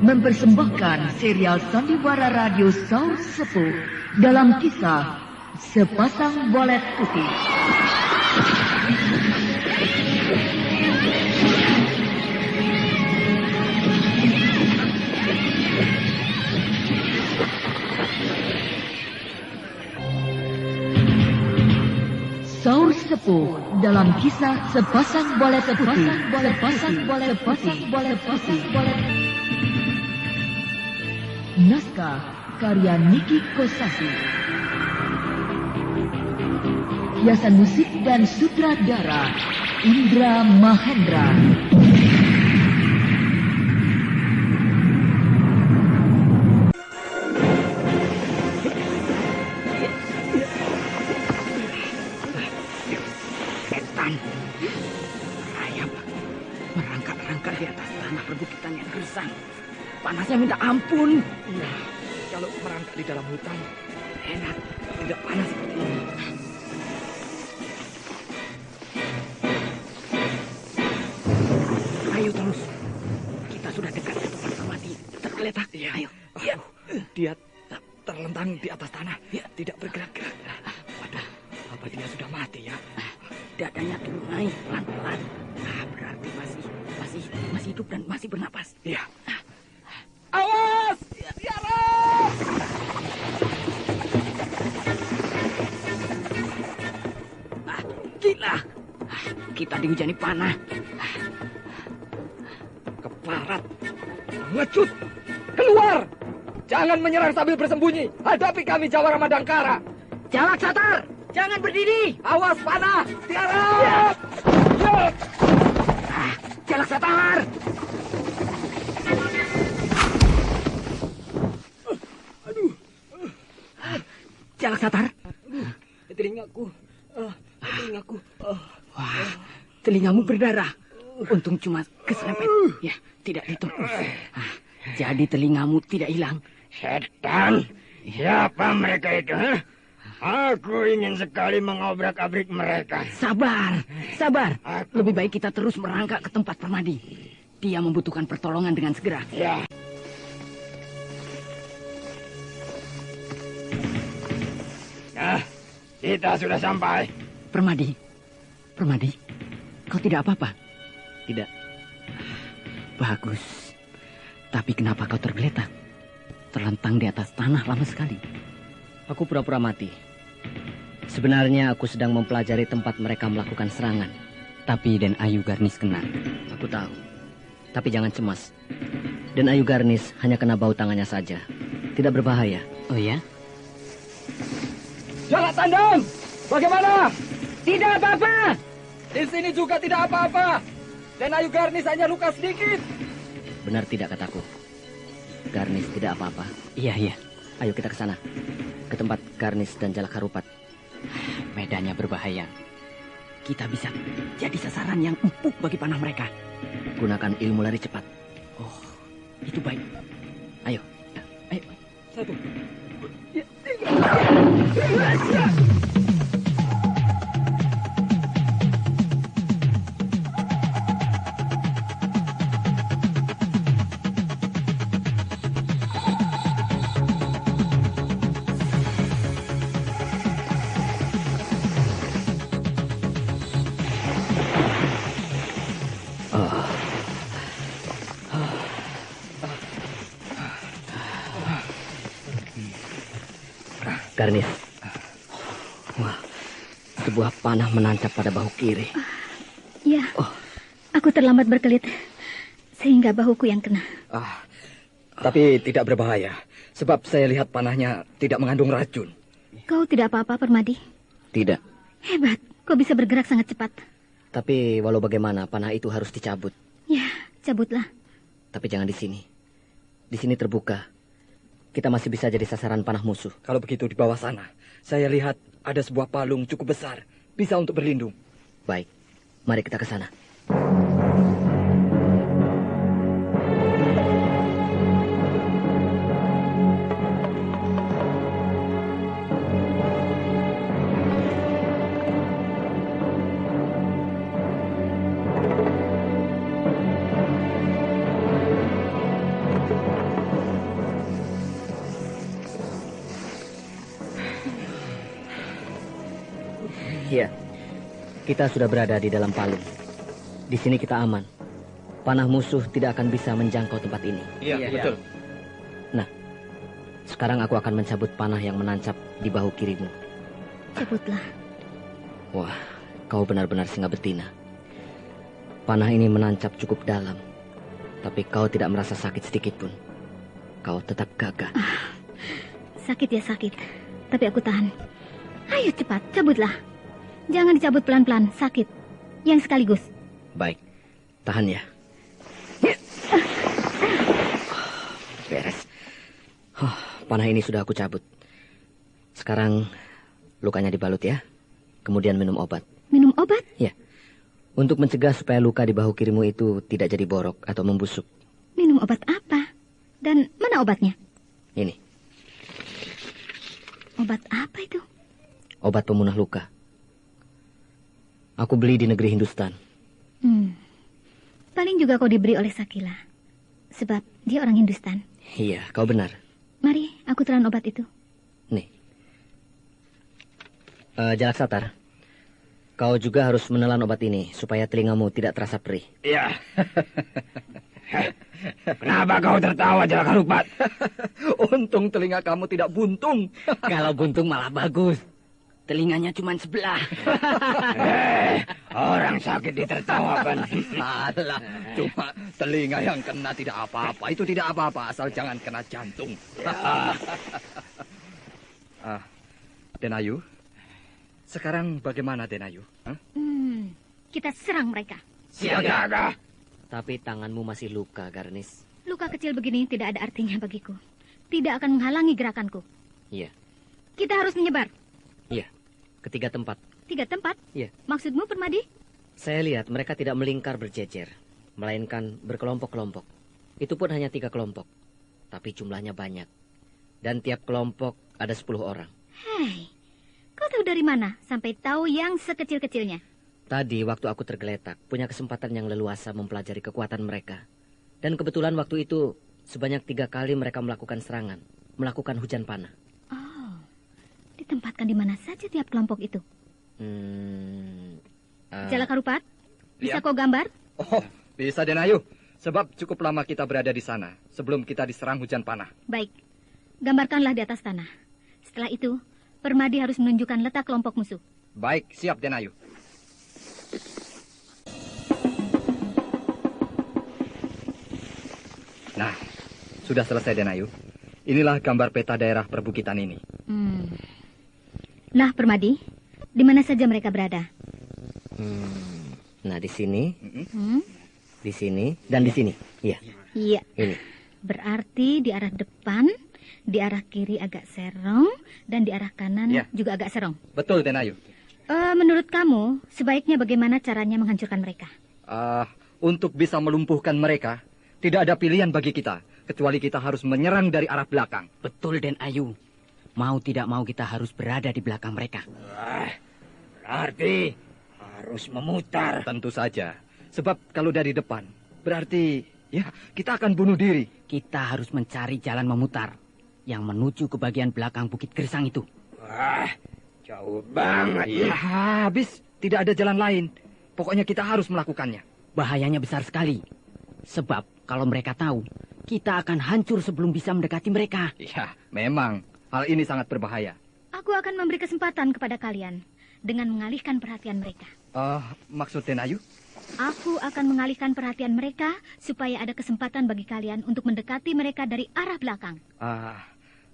mempersembahkan serial sandiwara radio Saur Sepuh dalam kisah Sepasang Bolet Putih. Saur Sepuh dalam kisah Sepasang Bolet Putih. Naskah karya Niki Kosasi. Hiasan musik dan sutradara Indra Mahendra. Setan, rayap, merangkak-rangkak di atas tanah perbukitan yang gersang. Panasnya minta ampun. Iya, kalau merangkak di dalam hutan, enak, tidak panas seperti ini. Ayo terus, kita sudah dekat ke tempat Permadi tergeletak. Iya. Ayo. Ya. Dia terlentang di atas tanah, tidak bergerak-gerak. Waduh, apa dia sudah mati ya? Dadanya turun naik pelan-pelan. Berarti masih hidup dan masih bernapas. Iya. Awas! Tiara! Gila! Kita dihujani panah. Keparat! Ngecut! Keluar! Jangan menyerang sambil bersembunyi. Hadapi kami Jawara Madangkara. Jalak Satar! Jangan berdiri! Awas panah! Tiara! Ya! Jalak Satar! Jalak Satar. Telingaku. Telingaku. Wah, telingamu berdarah. Untung cuma keserempet. Ya, tidak ditembus. Jadi telingamu tidak hilang. Setan, siapa mereka itu? Aku ingin sekali mengobrak-abrik mereka. Sabar, sabar. Lebih baik kita terus merangkak ke tempat Permadi. Dia membutuhkan pertolongan dengan segera. Ya. Nah, kita sudah sampai. Permadi, kau tidak apa-apa? Tidak. Bagus. Tapi kenapa kau tergeletak? Terlentang di atas tanah lama sekali. Aku pura-pura mati. Sebenarnya aku sedang mempelajari tempat mereka melakukan serangan. Tapi Den Ayu Garnis kena. Aku tahu. Tapi jangan cemas. Den Ayu Garnis hanya kena bau tangannya saja. Tidak berbahaya. Oh ya? Jalak Tandang! Bagaimana? Tidak apa-apa. Di sini juga tidak apa-apa. Dan Ayu Garnis hanya luka sedikit. Benar tidak kataku? Garnis tidak apa-apa. Iya. Ayo kita ke sana. Ke tempat Garnis dan Jalak Harupat. Medannya berbahaya. Kita bisa jadi sasaran yang empuk bagi panah mereka. Gunakan ilmu lari cepat. Oh, itu baik. Ayo. Satu. Garnis. Wah, sebuah panah menancap pada bahu kiri. Ya, aku terlambat berkelit, sehingga bahuku yang kena. Tapi tidak berbahaya, sebab saya lihat panahnya tidak mengandung racun. Kau tidak apa-apa, Permadi? Tidak. Hebat, kau bisa bergerak sangat cepat. Tapi walau bagaimana, panah itu harus dicabut. Ya, cabutlah. Tapi jangan di sini. Di sini terbuka. Kita masih bisa jadi sasaran panah musuh. Kalau begitu di bawah sana, saya lihat ada sebuah palung cukup besar. Bisa untuk berlindung. Baik, mari kita ke sana. Iya, kita sudah berada di dalam palung. Di sini kita aman. Panah musuh tidak akan bisa menjangkau tempat ini. Iya, betul. Nah, sekarang aku akan mencabut panah yang menancap di bahu kirimu. Cabutlah. Wah, kau benar-benar singa betina. Panah ini menancap cukup dalam, tapi kau tidak merasa sakit sedikit pun. Kau tetap gagah. Sakit ya sakit, tapi aku tahan. Ayo cepat, cabutlah. Jangan dicabut pelan-pelan, sakit. Yang sekaligus. Baik, tahan ya. Beres. Panah ini sudah aku cabut. Sekarang lukanya dibalut ya. Kemudian minum obat. Minum obat? Ya. Untuk mencegah supaya luka di bahu kirimu itu tidak jadi borok atau membusuk. Minum obat apa? Dan mana obatnya? Ini. Obat apa itu? Obat pemunah luka. Aku beli di negeri Hindustan. Paling juga kau diberi oleh Sakila. Sebab dia orang Hindustan. Iya, kau benar. Mari, aku telan obat itu. Nih. Jalak Satar. Kau juga harus menelan obat ini supaya telingamu tidak terasa perih. Iya. Kenapa kau tertawa, Jalak Harupat? Untung telinga kamu tidak buntung. Kalau buntung malah bagus. Telinganya cuma sebelah. Orang sakit ditertawakan. Alah, cuma telinga yang kena tidak apa-apa. Itu tidak apa-apa, asal jangan kena jantung. Denayu, sekarang bagaimana Denayu? Kita serang mereka. Siaga. Tapi tanganmu masih luka, Garnis. Luka kecil begini tidak ada artinya bagiku. Tidak akan menghalangi gerakanku. Iya. Kita harus menyebar. Iya. Ke 3 tempat. 3 tempat? Iya. Maksudmu, Permadi? Saya lihat mereka tidak melingkar berjejer, melainkan berkelompok-kelompok. Itu pun hanya 3 kelompok. Tapi jumlahnya banyak. Dan tiap kelompok ada 10 orang. Hei, kau tahu dari mana sampai tahu yang sekecil-kecilnya? Tadi waktu aku tergeletak, punya kesempatan yang leluasa mempelajari kekuatan mereka. Dan kebetulan waktu itu sebanyak 3 kali mereka melakukan serangan, melakukan hujan panah. Oh, ditempatkan di mana saja tiap kelompok itu? Jalak Harupat, bisa kau gambar? Oh, bisa Denayu. Sebab cukup lama kita berada di sana sebelum kita diserang hujan panah. Baik, gambarkanlah di atas tanah. Setelah itu, Permadi harus menunjukkan letak kelompok musuh. Baik, siap Denayu. Nah, sudah selesai Denayu. Inilah gambar peta daerah perbukitan ini. Nah, Permadi, di mana saja mereka berada? Nah, di sini, di sini, dan di sini. Iya. Iya. Ini. Berarti di arah depan, di arah kiri agak serong, dan di arah kanan juga agak serong. Betul Denayu. Menurut kamu, sebaiknya bagaimana caranya menghancurkan mereka? Untuk bisa melumpuhkan mereka, tidak ada pilihan bagi kita, kecuali kita harus menyerang dari arah belakang. Betul, Den Ayu. Mau tidak mau kita harus berada di belakang mereka. Berarti harus memutar. Tentu saja. Sebab kalau dari depan, berarti ya kita akan bunuh diri. Kita harus mencari jalan memutar yang menuju ke bagian belakang Bukit Gersang itu. Wah, jauh banget. Ya, habis. Tidak ada jalan lain. Pokoknya kita harus melakukannya. Bahayanya besar sekali. Sebab kalau mereka tahu, kita akan hancur sebelum bisa mendekati mereka. Ya, memang. Hal ini sangat berbahaya. Aku akan memberi kesempatan kepada kalian dengan mengalihkan perhatian mereka. Maksud Denayu? Aku akan mengalihkan perhatian mereka supaya ada kesempatan bagi kalian untuk mendekati mereka dari arah belakang.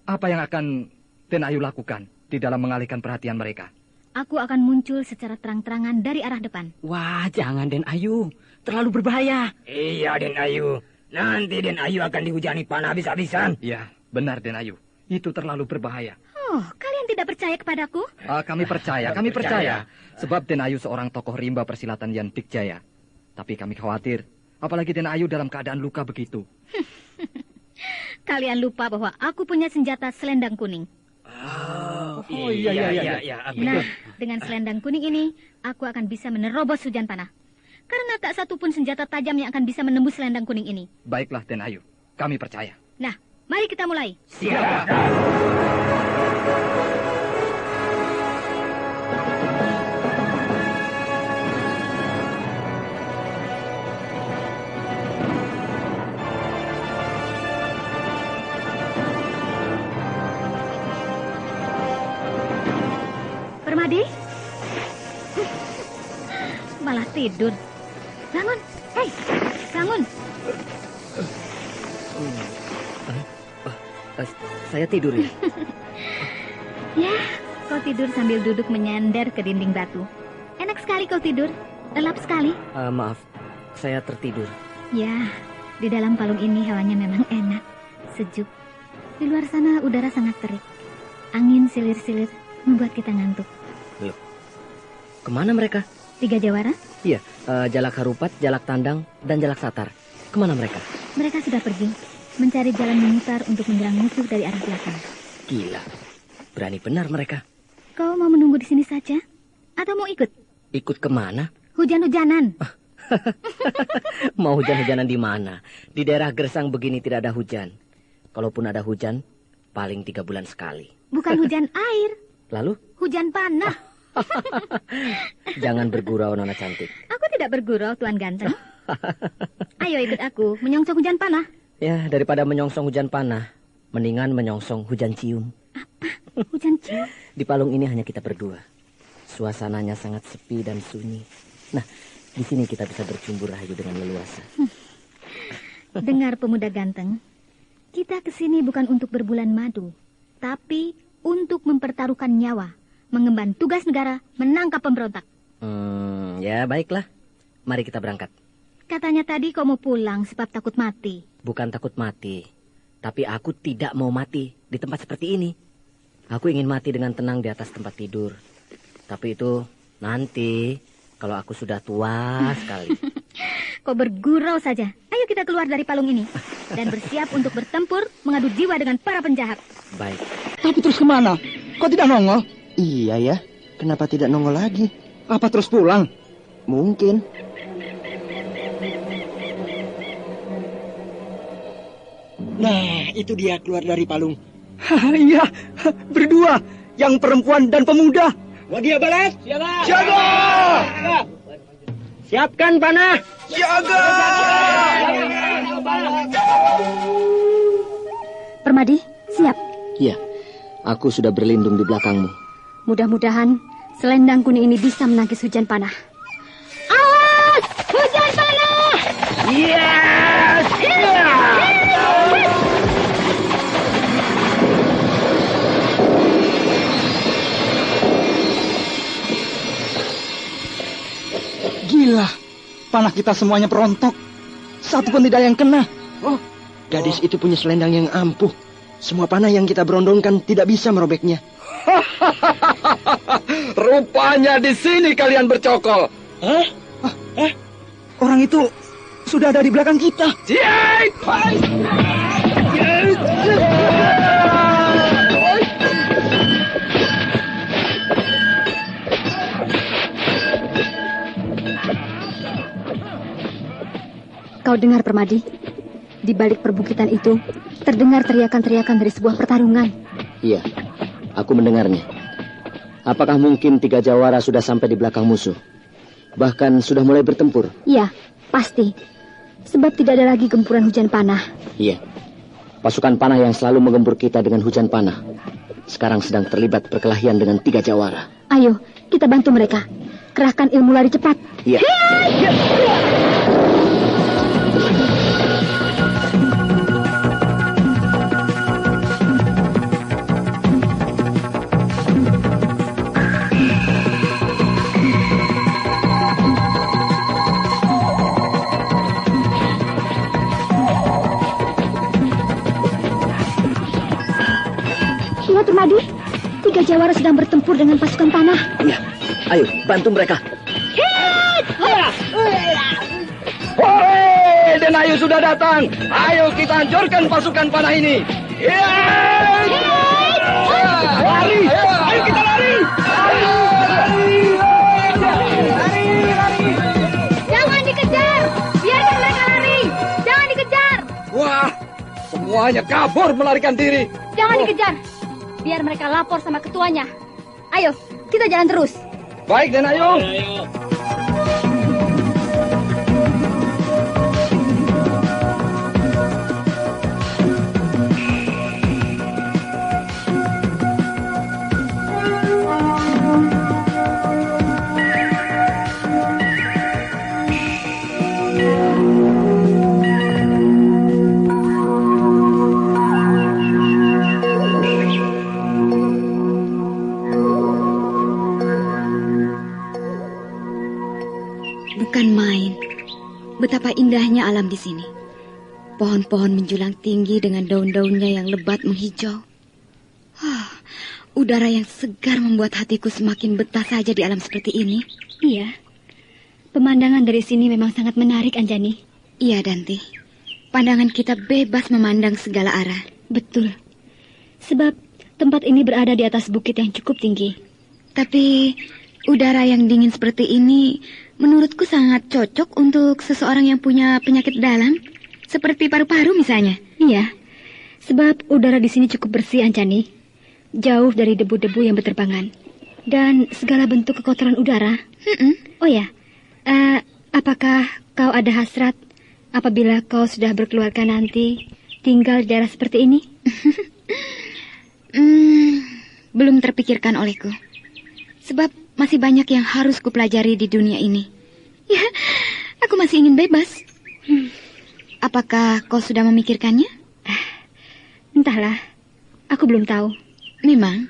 Apa yang akan Denayu lakukan di dalam mengalihkan perhatian mereka? Aku akan muncul secara terang-terangan dari arah depan. Wah, jangan Den Ayu. Terlalu berbahaya. Iya, Den Ayu. Nanti Den Ayu akan dihujani panah habis-habisan. Iya, benar Den Ayu. Itu terlalu berbahaya. Oh, kalian tidak percaya kepadaku? Kami percaya. Sebab Den Ayu seorang tokoh rimba persilatan yang dikjaya. Tapi kami khawatir, apalagi Den Ayu dalam keadaan luka begitu. Kalian lupa bahwa aku punya senjata selendang kuning. Iya. Nah, dengan selendang kuning ini, aku akan bisa menerobos hujan panah. Karena tak satu pun senjata tajam yang akan bisa menembus selendang kuning ini. Baiklah Den Ayu, kami percaya. Nah, mari kita mulai. Siap. tertidur. Bangun, hei, bangun. Saya tidur ya. Ya, kau tidur sambil duduk menyender ke dinding batu. Enak sekali kau tidur, lelap sekali. Maaf, saya tertidur. Ya, di dalam palung ini hawanya memang enak, sejuk. Di luar sana udara sangat terik. Angin silir-silir membuat kita ngantuk. Loh, kemana mereka? 3 jawara? Iya, Jalak Harupat, Jalak Tandang, dan Jalak Satar. Kemana mereka? Mereka sudah pergi, mencari jalan memutar untuk menyerang musuh dari arah belakang. Gila, berani benar mereka. Kau mau menunggu di sini saja? Atau mau ikut? Ikut kemana? Hujan-hujanan. Mau hujan-hujanan di mana? Di daerah Gersang begini tidak ada hujan. Kalaupun ada hujan, paling 3 bulan sekali. Bukan hujan air, Lalu? hujan panah. Jangan bergurau, Nona cantik. Aku tidak bergurau, Tuan Ganteng. Ayo ikut aku, menyongsong hujan panah. Ya, daripada menyongsong hujan panah, mendingan menyongsong hujan cium. Hujan cium. Di palung ini hanya kita berdua. Suasananya sangat sepi dan sunyi. Nah, di sini kita bisa bercumbu rahayu dengan leluasa. Dengar pemuda ganteng, kita kesini bukan untuk berbulan madu, tapi untuk mempertaruhkan nyawa, mengemban tugas negara, menangkap pemberontak. Ya baiklah. Mari kita berangkat. Katanya tadi kau mau pulang sebab takut mati. Bukan takut mati, tapi aku tidak mau mati di tempat seperti ini. Aku ingin mati dengan tenang di atas tempat tidur. Tapi itu nanti kalau aku sudah tua sekali. Kau bergurau saja. Ayo kita keluar dari palung ini dan bersiap untuk bertempur mengadu jiwa dengan para penjahat. Baik. Tapi terus kemana? Kau tidak nongol? Iya ya, kenapa tidak nongol lagi? Apa terus pulang? Mungkin. Nah, itu dia keluar dari palung. Iya, berdua. Yang perempuan dan pemuda. Wadia balat. Siaga! Siaga! Siapkan panah! Siaga! Permadi, siap. Iya, aku sudah berlindung di belakangmu. Mudah-mudahan selendang kuning ini bisa menangkis hujan panah. Awas! Hujan panah! Yes! Gila, panah kita semuanya berontok. Satu pun tidak yang kena. Oh, gadis itu punya selendang yang ampuh. Semua panah yang kita berondongkan tidak bisa merobeknya. Rupanya di sini kalian bercokol. Orang itu sudah ada di belakang kita. Kau dengar, Permadi? Di balik perbukitan itu terdengar teriakan-teriakan dari sebuah pertarungan. Iya, aku mendengarnya. Apakah mungkin 3 jawara sudah sampai di belakang musuh? Bahkan sudah mulai bertempur? Iya, pasti. Sebab tidak ada lagi gempuran hujan panah. Iya, pasukan panah yang selalu menggempur kita dengan hujan panah sekarang sedang terlibat perkelahian dengan 3 jawara. Ayo, kita bantu mereka. Kerahkan ilmu lari cepat. Iya. Lihat, Permadi. 3 jawara sedang bertempur dengan pasukan panah. Iya, ayo bantu mereka. Hore, Denayu sudah datang. Ayo kita hancurkan pasukan panah ini. Lari, ayo kita lari. Jangan dikejar. Biarkan mereka lari. Jangan dikejar. Wah, semuanya kabur melarikan diri. Jangan dikejar. Biar mereka lapor sama ketuanya. Ayo, kita jalan terus. Baik, Denayu. alam di sini. Pohon-pohon menjulang tinggi dengan daun-daunnya yang lebat menghijau. Udara yang segar membuat hatiku semakin betah saja di alam seperti ini. Iya, pemandangan dari sini memang sangat menarik, Anjani. Iya, Danti. Pandangan kita bebas memandang segala arah. Betul, sebab tempat ini berada di atas bukit yang cukup tinggi. Tapi udara yang dingin seperti ini menurutku sangat cocok untuk seseorang yang punya penyakit dalam, seperti paru-paru misalnya. Iya, sebab udara di sini cukup bersih, Anjani. Jauh dari debu-debu yang berterbangan dan segala bentuk kekotoran udara. Oh ya, apakah kau ada hasrat apabila kau sudah berkeluarga nanti tinggal di daerah seperti ini? Belum terpikirkan olehku. Sebab masih banyak yang harus kupelajari di dunia ini. Ya, aku masih ingin bebas. Apakah kau sudah memikirkannya? Entahlah, aku belum tahu. Memang,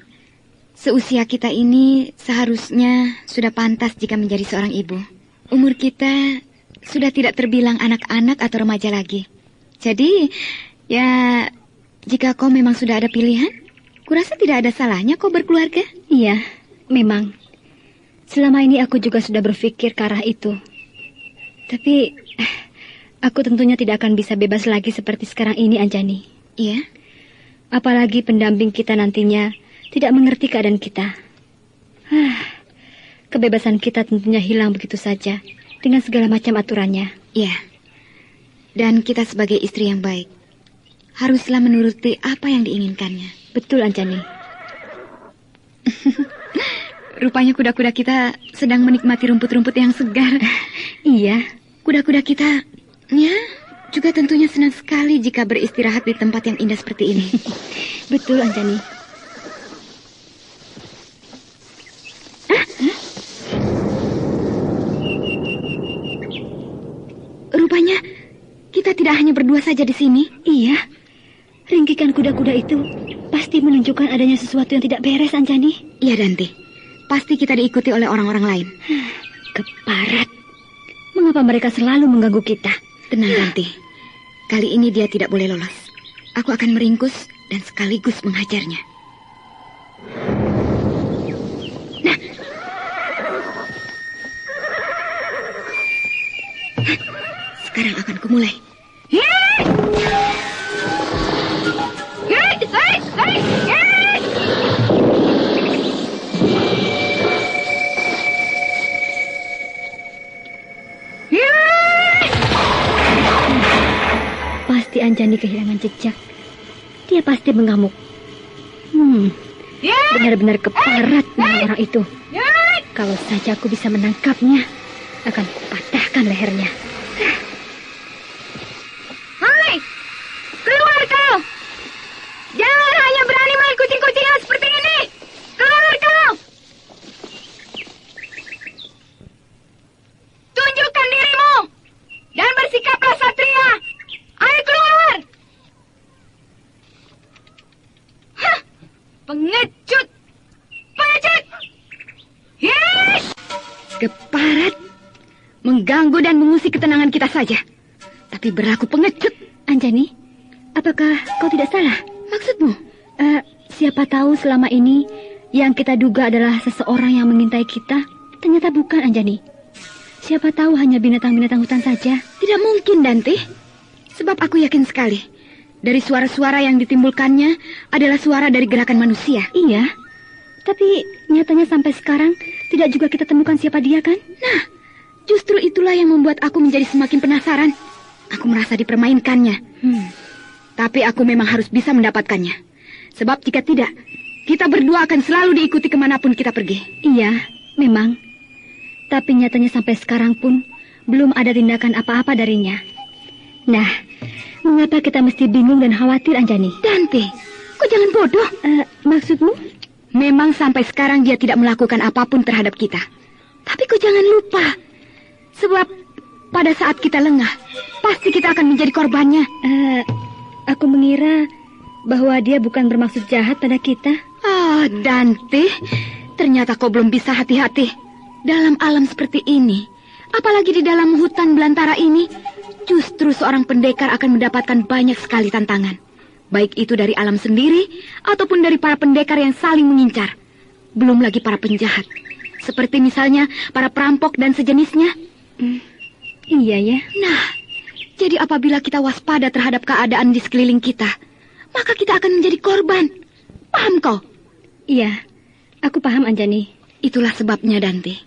seusia kita ini seharusnya sudah pantas jika menjadi seorang ibu. Umur kita sudah tidak terbilang anak-anak atau remaja lagi. Jadi, ya, jika kau memang sudah ada pilihan, kurasa tidak ada salahnya kau berkeluarga. Iya, memang. Selama ini aku juga sudah berpikir ke arah itu. Tapi, aku tentunya tidak akan bisa bebas lagi seperti sekarang ini, Anjani. Iya? Apalagi pendamping kita nantinya tidak mengerti keadaan kita. Kebebasan kita tentunya hilang begitu saja dengan segala macam aturannya. Iya. Dan kita sebagai istri yang baik haruslah menuruti apa yang diinginkannya. Betul, Anjani. Rupanya kuda-kuda kita sedang menikmati rumput-rumput yang segar. Iya, kuda-kuda kita ya juga tentunya senang sekali jika beristirahat di tempat yang indah seperti ini. Betul, Anjani. Rupanya kita tidak hanya berdua saja di sini. Iya, ringkikan kuda-kuda itu pasti menunjukkan adanya sesuatu yang tidak beres, Anjani. Iya, Danti. Pasti kita diikuti oleh orang-orang lain. Keparat. Mengapa mereka selalu mengganggu kita? Tenang, Danti. Kali ini dia tidak boleh lolos. Aku akan meringkus dan sekaligus menghajarnya. Nah. Sekarang akan kumulai. Pasti Anjani kehilangan jejak. Dia pasti mengamuk. Benar-benar keparat orang itu. Kalau saja aku bisa menangkapnya, akan kupatahkan lehernya. Hai, keluar kau! Jangan hanya berani main kucing-kucingan seperti ini. Keluar kau! Tunjukkan dirimu dan bersikaplah satria. Ayo keluar! Hah, pengecut! Pengecut! Yes! Keparat, mengganggu dan mengusik ketenangan kita saja. Tapi berlaku pengecut. Anjani, apakah kau tidak salah? Maksudmu? Siapa tahu selama ini yang kita duga adalah seseorang yang mengintai kita, ternyata bukan, Anjani. Siapa tahu hanya binatang-binatang hutan saja. Tidak mungkin, Danti. Sebab aku yakin sekali, dari suara-suara yang ditimbulkannya adalah suara dari gerakan manusia. Iya, tapi nyatanya sampai sekarang tidak juga kita temukan siapa dia, kan? Nah, justru itulah yang membuat aku menjadi semakin penasaran. Aku merasa dipermainkannya. Tapi aku memang harus bisa mendapatkannya. Sebab jika tidak, kita berdua akan selalu diikuti kemanapun kita pergi. Iya, memang. Tapi nyatanya sampai sekarang pun belum ada tindakan apa-apa darinya. Nah, mengapa kita mesti bingung dan khawatir, Anjani? Dante, kok jangan bodoh? Maksudmu? Memang sampai sekarang dia tidak melakukan apapun terhadap kita. Tapi kok jangan lupa, sebab pada saat kita lengah, pasti kita akan menjadi korbannya. Aku mengira bahwa dia bukan bermaksud jahat pada kita. Dante, ternyata kau belum bisa hati-hati. Dalam alam seperti ini, apalagi di dalam hutan belantara ini, justru seorang pendekar akan mendapatkan banyak sekali tantangan. Baik itu dari alam sendiri ataupun dari para pendekar yang saling mengincar. Belum lagi para penjahat. Seperti misalnya para perampok dan sejenisnya. Iya ya. Nah, jadi apabila kita waspada terhadap keadaan di sekeliling kita, maka kita akan menjadi korban. Paham kau? Iya, aku paham Anjani. Itulah sebabnya Dante.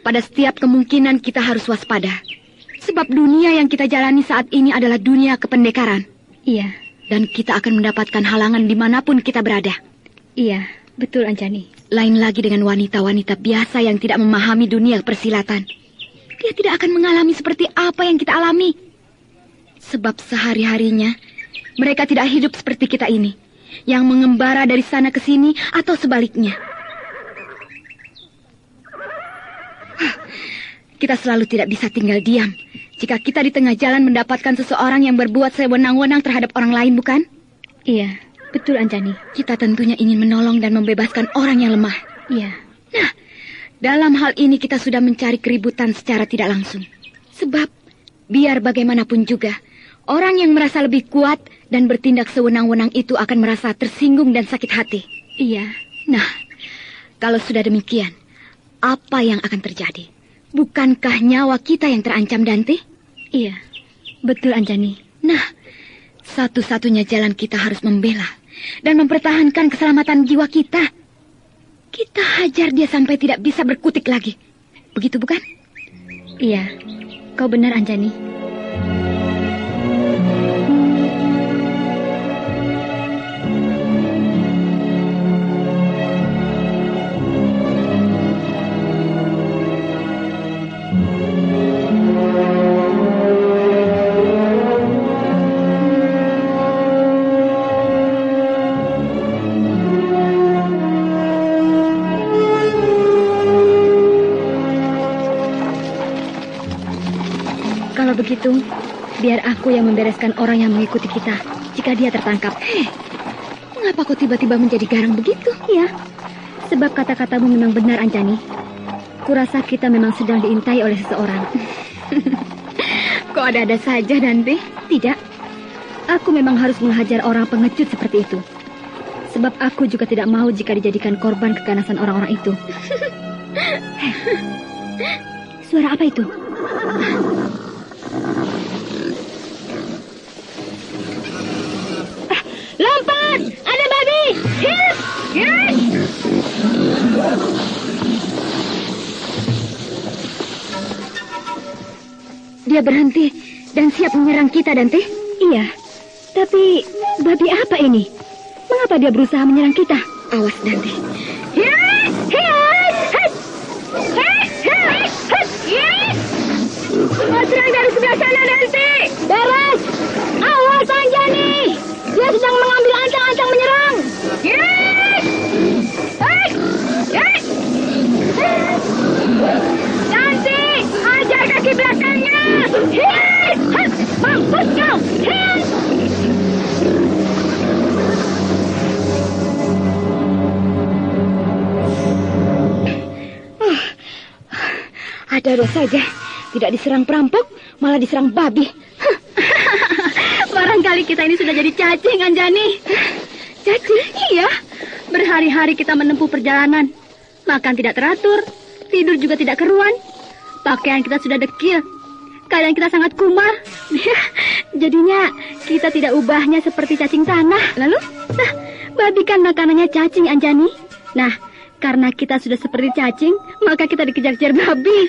Pada setiap kemungkinan kita harus waspada. Sebab dunia yang kita jalani saat ini adalah dunia kependekaran. Iya. Dan kita akan mendapatkan halangan dimanapun kita berada. Iya, betul Anjani. Lain lagi dengan wanita-wanita biasa yang tidak memahami dunia persilatan. Dia tidak akan mengalami seperti apa yang kita alami. Sebab sehari-harinya mereka tidak hidup seperti kita ini, yang mengembara dari sana ke sini atau sebaliknya. Kita selalu tidak bisa tinggal diam jika kita di tengah jalan mendapatkan seseorang yang berbuat sewenang-wenang terhadap orang lain, bukan? Iya, betul Anjani. Kita tentunya ingin menolong dan membebaskan orang yang lemah. Iya. Nah, dalam hal ini kita sudah mencari keributan secara tidak langsung. Sebab, biar bagaimanapun juga, orang yang merasa lebih kuat dan bertindak sewenang-wenang itu akan merasa tersinggung dan sakit hati. Iya. Nah, kalau sudah demikian, apa yang akan terjadi? Bukankah nyawa kita yang terancam, Dante? Iya, betul Anjani. Nah, satu-satunya jalan kita harus membela dan mempertahankan keselamatan jiwa kita. Kita hajar dia sampai tidak bisa berkutik lagi. Begitu bukan? Iya, kau benar Anjani. Kalau begitu, biar aku yang membereskan orang yang mengikuti kita jika dia tertangkap. Mengapa kau tiba-tiba menjadi garang begitu? Ya, sebab kata-katamu memang benar, Anjani. Kurasa kita memang sedang diintai oleh seseorang. Kok ada-ada saja, Dante? Tidak. Aku memang harus menghajar orang pengecut seperti itu. Sebab aku juga tidak mau jika dijadikan korban keganasan orang-orang itu. Suara apa itu? Lompat! Ada babi! Hit! Yes! Dia berhenti dan siap menyerang kita, Dante. Iya, tapi babi apa ini? Mengapa dia berusaha menyerang kita? Awas, Dante. Yes! Yes! Hit! Hit! Hit! Hit! Yes! Serang dari sebelah sana, Dante. Beres! Awas, Anjani! Dia sedang mengambil ancang-ancang menyerang. Yes! Hei! Yes! Dante, hajar kaki belakangnya. Yes! Mampus kau. Yes! Ada saja. Tidak diserang perampok, malah diserang babi. Barangkali kita ini sudah jadi cacing, Anjani. Cacing? Iya. Berhari-hari kita menempuh perjalanan. Makan tidak teratur, tidur juga tidak keruan. Pakaian kita sudah dekil. Keadaan kita sangat kumal. Jadinya kita tidak ubahnya seperti cacing tanah. Lalu, babi kan makanannya cacing, Anjani. Nah, karena kita sudah seperti cacing, maka kita dikejar-kejar babi.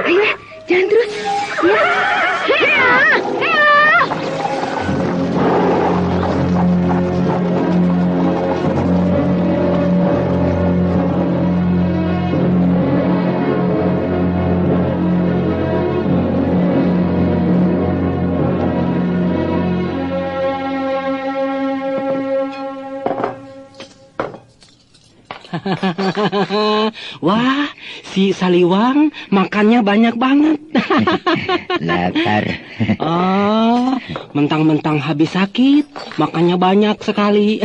Ayo, jalan terus. Ya. Wah, si Saliwang makannya banyak banget. Lapar. Oh, mentang-mentang habis sakit, makannya banyak sekali.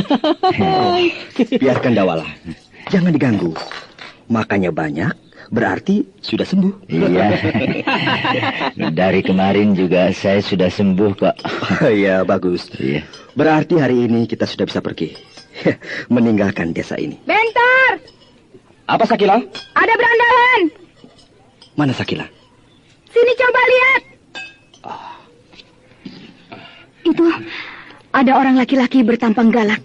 Biarkan Dawala, jangan diganggu. Makannya banyak, berarti sudah sembuh. Iya. Dari kemarin juga saya sudah sembuh kok. Iya, bagus. Iya. Berarti hari ini kita sudah bisa pergi. Meninggalkan desa ini. Bentar! Apa, Sakila? Ada berandalan! Mana Sakila? Sini coba lihat! Itu ada orang laki-laki bertampang galak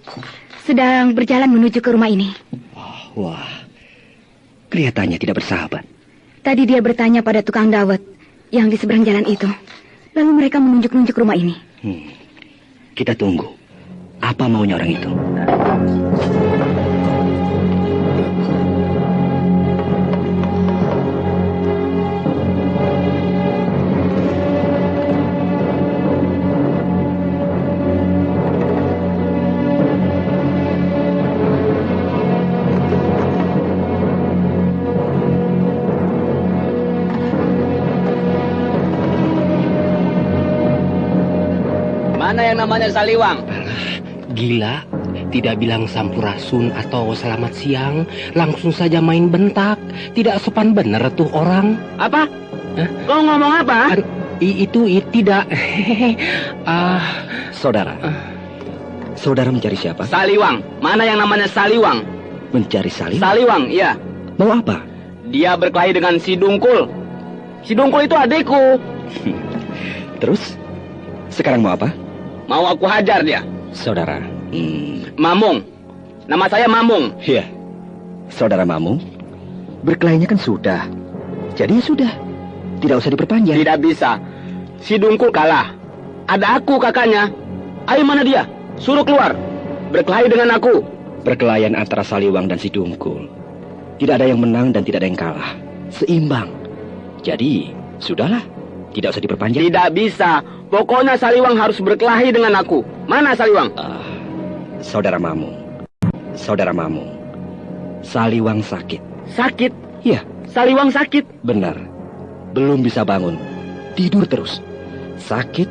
sedang berjalan menuju ke rumah ini. Wah, kelihatannya tidak bersahabat. Tadi dia bertanya pada tukang dawet yang di seberang jalan itu. Lalu mereka menunjuk-nunjuk rumah ini. Kita tunggu. Apa maunya orang itu? Mana yang namanya Saliwang? Gila, tidak bilang sampurasun atau selamat siang, langsung saja main bentak. Tidak sopan bener tuh orang. Apa? Kau ngomong apa? Aduh, itu tidak. Saudara. Saudara mencari siapa? Saliwang. Mana yang namanya Saliwang? Mencari Saliwang? Saliwang, iya. Mau apa? Dia berkelahi dengan si Dungkul. Si Dungkul itu adikku. Terus? Sekarang mau apa? Mau aku hajar dia. Saudara. Mamung. Nama saya Mamung. Iya. Saudara Mamung. Berkelahinya kan sudah. Jadi ya sudah. Tidak usah diperpanjang. Tidak bisa. Si Dungkul kalah. Ada aku kakaknya. Ayo mana dia? Suruh keluar. Berkelahi dengan aku. Perkelahian antara Saliwang dan si Dungkul. Tidak ada yang menang dan tidak ada yang kalah. Seimbang. Jadi, sudahlah. Tidak usah diperpanjang. Tidak bisa. Pokoknya Saliwang harus berkelahi dengan aku. Mana Saliwang? Saudara Mamung. Saudara Mamung. Saliwang sakit. Sakit? Iya. Saliwang sakit? Benar. Belum bisa bangun. Tidur terus. Sakit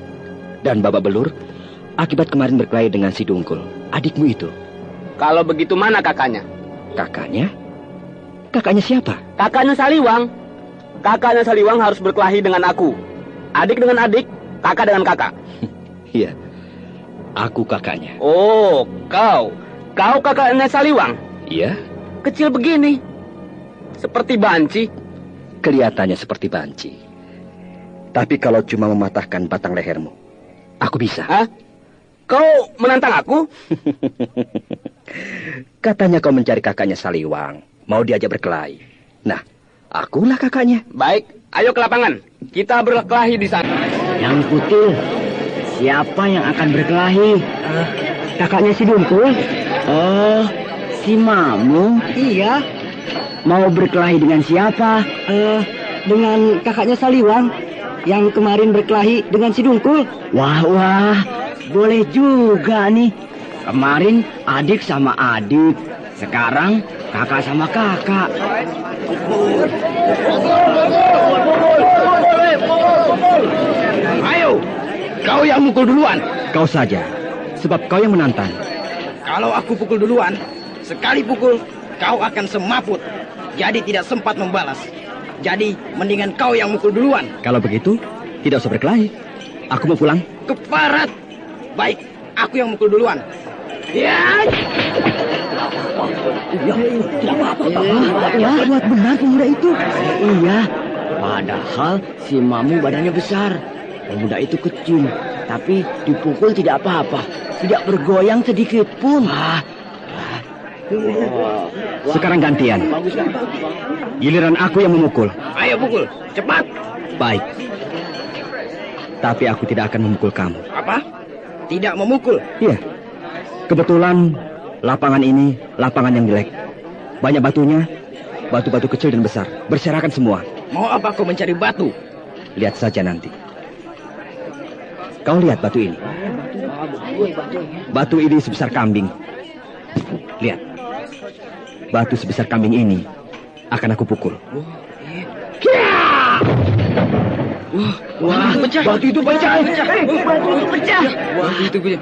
dan babak belur akibat kemarin berkelahi dengan si Dungkul. Adikmu itu. Kalau begitu mana kakaknya? Kakaknya? Kakaknya siapa? Kakaknya Saliwang. Kakaknya Saliwang harus berkelahi dengan aku. Adik dengan adik, kakak dengan kakak. Iya. Aku kakaknya. Oh, kau. Kau kakaknya Saliwang? Iya. Kecil begini. Seperti banci. Kelihatannya seperti banci. Tapi kalau cuma mematahkan batang lehermu, aku bisa. Hah? Kau menantang aku? Katanya kau mencari kakaknya Saliwang. Mau diajak berkelahi. Nah, akulah kakaknya. Baik, ayo ke lapangan. Kita berkelahi di sana. Yang putih, siapa yang akan berkelahi? Kakaknya si Dungkul. Oh, si Mamung. Iya. Mau berkelahi dengan siapa? Dengan kakaknya Saliwang yang kemarin berkelahi dengan si Dungkul. Wah, boleh juga nih. Kemarin adik sama adik, sekarang kakak sama kakak. Ayo, kau yang mukul duluan. Kau saja, sebab kau yang menantang. Kalau aku pukul duluan, sekali pukul, kau akan semaput. Jadi tidak sempat membalas. Jadi mendingan kau yang mukul duluan. Kalau begitu, tidak usah berkelahi. Aku mau pulang. Keparat. Baik, aku yang mukul duluan. Ya. Tidak apa-apa. Ya, buat benar pemuda itu. Iya. Padahal si Mamu badannya besar. Pemuda itu kecil, tapi dipukul tidak apa-apa. Tidak bergoyang sedikit pun. Sekarang gantian. Giliran aku yang memukul. Ayo pukul, cepat. Baik. Tapi aku tidak akan memukul kamu. Apa? Tidak memukul? Iya. Kebetulan lapangan ini lapangan yang jelek. Banyak batunya, batu-batu kecil dan besar. Berserakan semua. Mau apa kau mencari batu? Lihat saja nanti. Kau lihat batu ini. Batu ini sebesar kambing. Lihat. Batu sebesar kambing ini akan aku pukul. Wah, pecah. Batu itu pecah. Batu itu pecah. Batu itu pecah.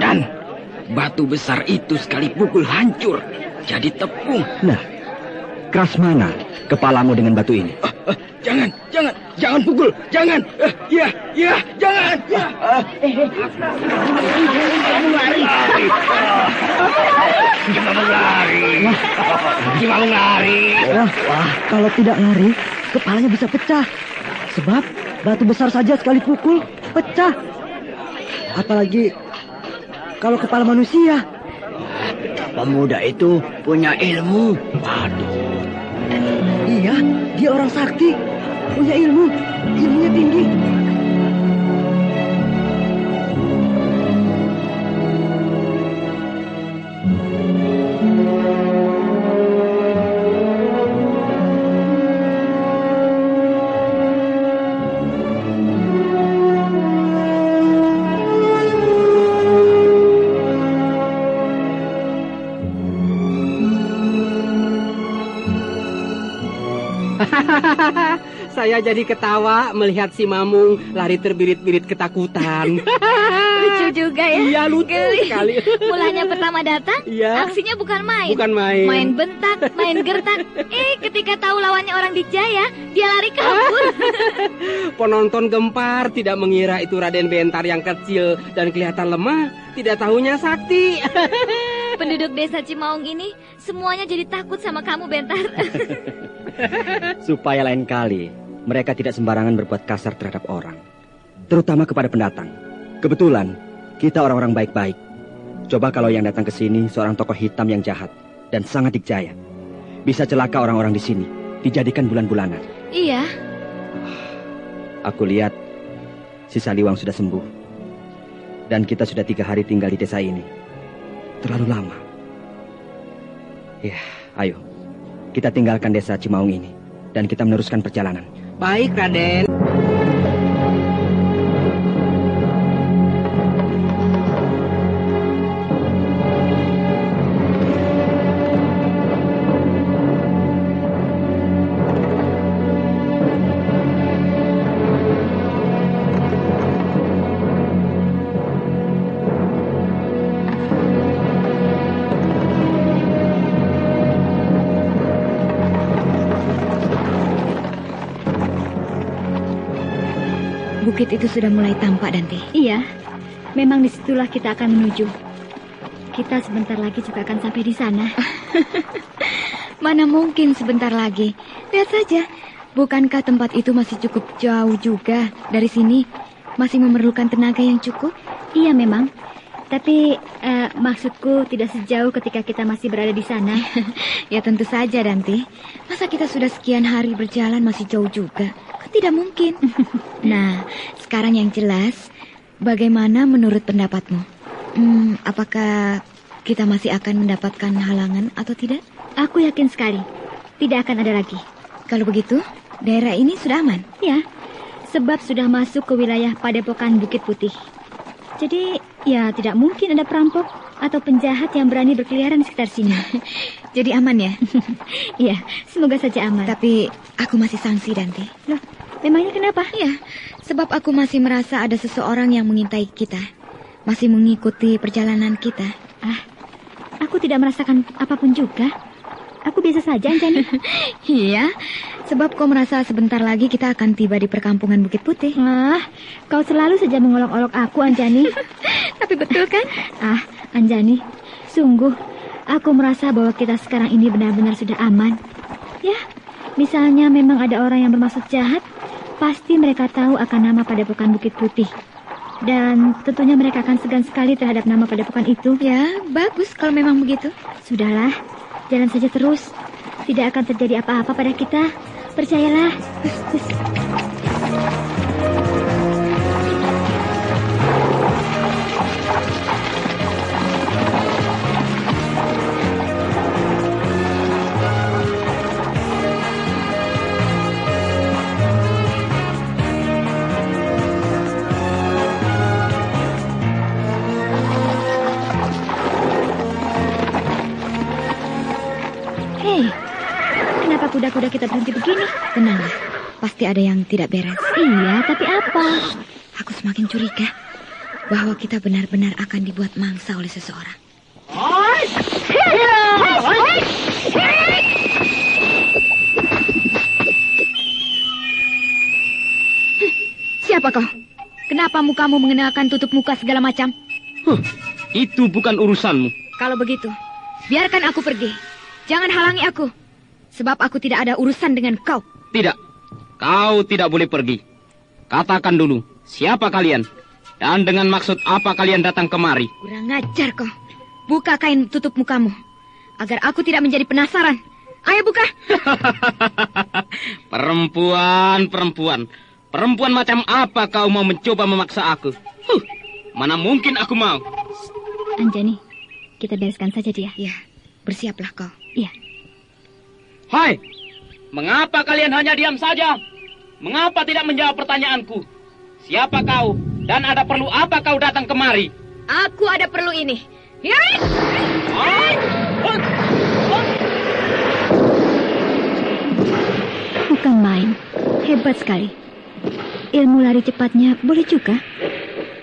Dan batu besar itu sekali pukul hancur. Jadi tepung. Nah, sekeras mana kepalamu dengan batu ini? Jangan pukul, jangan. Jangan. Gimana lari? Wah, kalau tidak lari, kepalanya bisa pecah. Sebab batu besar saja sekali pukul, pecah. Apalagi kalau kepala manusia. Pemuda itu punya ilmu. Iya, dia orang sakti. Punya ilmu. Ilmunya tinggi. Saya jadi ketawa melihat si Mamung lari terbirit-birit ketakutan. Lucu juga ya. Iya, lucu sekali. Mulanya pertama datang, aksinya bukan main. Main bentak, main gertak. Ketika tahu lawannya orang Dikjaya, dia lari kabur. Penonton gempar tidak mengira itu Raden Bentar yang kecil dan kelihatan lemah. Tidak tahunya sakti. Penduduk desa Cimaung ini semuanya jadi takut sama kamu, Bentar. Supaya lain kali mereka tidak sembarangan berbuat kasar terhadap orang, terutama kepada pendatang. Kebetulan kita orang-orang baik-baik. Coba kalau yang datang ke sini seorang tokoh hitam yang jahat dan sangat dikjaya, bisa celaka orang-orang di sini, dijadikan bulan-bulanan. Iya. Aku lihat si Saliwang sudah sembuh, dan kita sudah 3 hari tinggal di desa ini. Terlalu lama. Ya, ayo kita tinggalkan desa Cimaung ini dan kita meneruskan perjalanan. Baik, Raden. Bukit itu sudah mulai tampak, Dante. Iya, memang disitulah kita akan menuju. Kita sebentar lagi juga akan sampai di sana. Mana mungkin sebentar lagi. Lihat saja, bukankah tempat itu masih cukup jauh juga dari sini? Masih memerlukan tenaga yang cukup? Iya memang. Tapi maksudku tidak sejauh ketika kita masih berada di sana. Ya tentu saja, Dante. Masa kita sudah sekian hari berjalan masih jauh juga? Kan tidak mungkin. Nah, sekarang yang jelas, bagaimana menurut pendapatmu? Apakah kita masih akan mendapatkan halangan atau tidak? Aku yakin sekali, tidak akan ada lagi. Kalau begitu, daerah ini sudah aman? Ya, sebab sudah masuk ke wilayah Padepokan Bukit Putih. Jadi, ya tidak mungkin ada perampok atau penjahat yang berani berkeliaran di sekitar sini. Jadi aman ya? Iya, semoga saja aman. Tapi aku masih sangsi, Dante. Loh, memangnya kenapa? Ya, sebab aku masih merasa ada seseorang yang mengintai kita. Masih mengikuti perjalanan kita. Aku tidak merasakan apapun juga. Aku biasa saja, Anjani. Iya, sebab kau merasa sebentar lagi kita akan tiba di perkampungan Bukit Putih. Kau selalu saja mengolok-olok aku, Anjani. Tapi betul kan? Anjani, sungguh aku merasa bahwa kita sekarang ini benar-benar sudah aman. Ya, misalnya memang ada orang yang bermaksud jahat, pasti mereka tahu akan nama Padepokan Bukit Putih. Dan tentunya mereka akan segan sekali terhadap nama Padepokan itu. Ya, bagus kalau memang begitu. Sudahlah, jalan saja terus. Tidak akan terjadi apa-apa pada kita. Percayalah. Kenapa kuda-kuda kita berhenti begini? Tenanglah, pasti ada yang tidak beres. Iya, tapi apa? Aku semakin curiga bahwa kita benar-benar akan dibuat mangsa oleh seseorang. Siapa kau? Kenapa mukamu mengenakan tutup muka segala macam? Itu bukan urusanmu. Kalau begitu, biarkan aku pergi. Jangan halangi aku. Sebab aku tidak ada urusan dengan kau. Tidak. Kau tidak boleh pergi. Katakan dulu, siapa kalian? Dan dengan maksud apa kalian datang kemari? Kurang ajar kau. Buka kain tutup mukamu. Agar aku tidak menjadi penasaran. Ayo buka. Perempuan. Perempuan macam apa kau mau mencoba memaksa aku? Mana mungkin aku mau. Anjani, kita bereskan saja dia. Ya, bersiaplah kau. Iya. Hai, mengapa kalian hanya diam saja? Mengapa tidak menjawab pertanyaanku? Siapa kau? Dan ada perlu apa kau datang kemari? Aku ada perlu ini. Bukan main. Hebat sekali. Ilmu lari cepatnya boleh juga.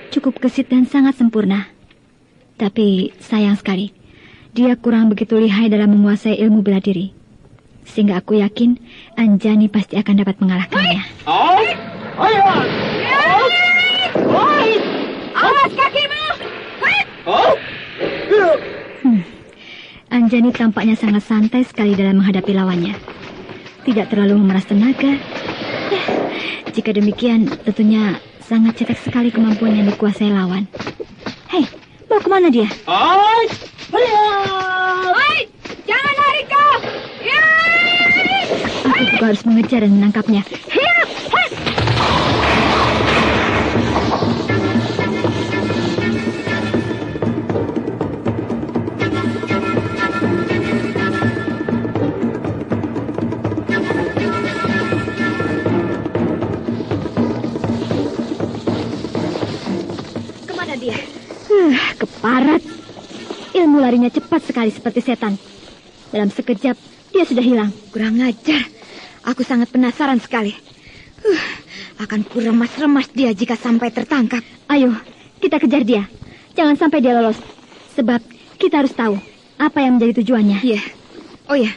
Cukup gesit dan sangat sempurna. Tapi sayang sekali, dia kurang begitu lihai dalam menguasai ilmu bela diri. Sehingga aku yakin Anjani pasti akan dapat mengalahkannya. Awas kakimu! Anjani tampaknya sangat santai sekali dalam menghadapi lawannya. Tidak terlalu memeras tenaga. Jika demikian, tentunya sangat cetek sekali kemampuan yang dikuasai lawan. Hei, mau kemana dia? Jangan lari kau! Aku juga harus mengejar dan menangkapnya. Kemana dia? Keparat. Ilmu larinya cepat sekali seperti setan. Dalam sekejap, dia sudah hilang. Kurang ajar. Aku sangat penasaran sekali. Akan kuremas-remas dia jika sampai tertangkap. Ayo, kita kejar dia. Jangan sampai dia lolos. Sebab kita harus tahu apa yang menjadi tujuannya. Iya. Oh ya,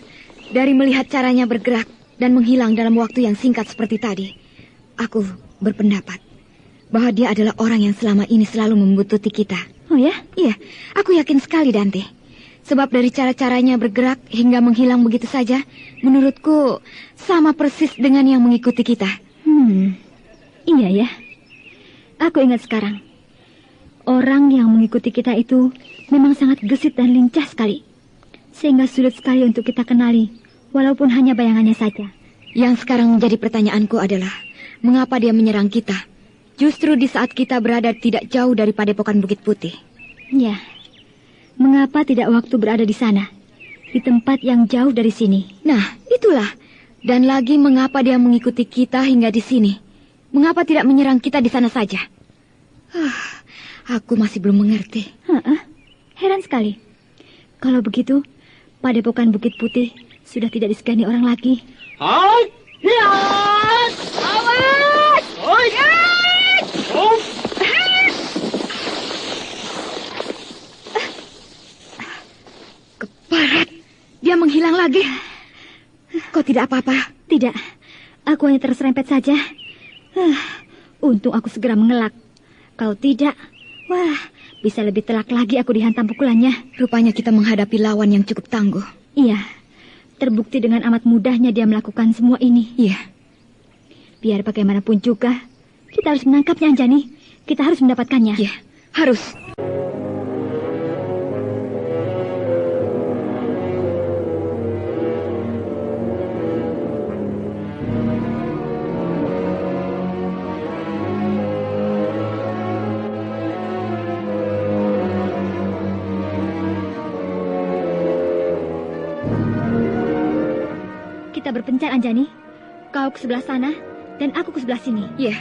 dari melihat caranya bergerak dan menghilang dalam waktu yang singkat seperti tadi, aku berpendapat bahwa dia adalah orang yang selama ini selalu membuntuti kita. Oh ya? Iya, aku yakin sekali, Dante. Sebab dari cara-caranya bergerak hingga menghilang begitu saja, menurutku sama persis dengan yang mengikuti kita. Iya ya. Aku ingat sekarang. Orang yang mengikuti kita itu memang sangat gesit dan lincah sekali. Sehingga sulit sekali untuk kita kenali, walaupun hanya bayangannya saja. Yang sekarang menjadi pertanyaanku adalah, mengapa dia menyerang kita? Justru di saat kita berada tidak jauh dari Padepokan Bukit Putih. Ya. Mengapa tidak waktu berada di sana? Di tempat yang jauh dari sini. Nah, itulah. Dan lagi mengapa dia mengikuti kita hingga di sini? Mengapa tidak menyerang kita di sana saja? Aku masih belum mengerti. Heran sekali. Kalau begitu, Padepokan Bukit Putih sudah tidak disegani orang lagi. Hai! Awas! Keparat, dia menghilang lagi. Kau tidak apa-apa? Tidak, aku hanya terserempet saja. Untung aku segera mengelak. Kalau tidak, bisa lebih telak lagi aku dihantam pukulannya. Rupanya kita menghadapi lawan yang cukup tangguh. Iya, terbukti dengan amat mudahnya dia melakukan semua ini. Iya. Biar bagaimanapun juga, kita harus menangkapnya, Anjani. Kita harus mendapatkannya. Iya, harus. Kita berpencar, Anjani. Kau ke sebelah sana, dan aku ke sebelah sini. Iya.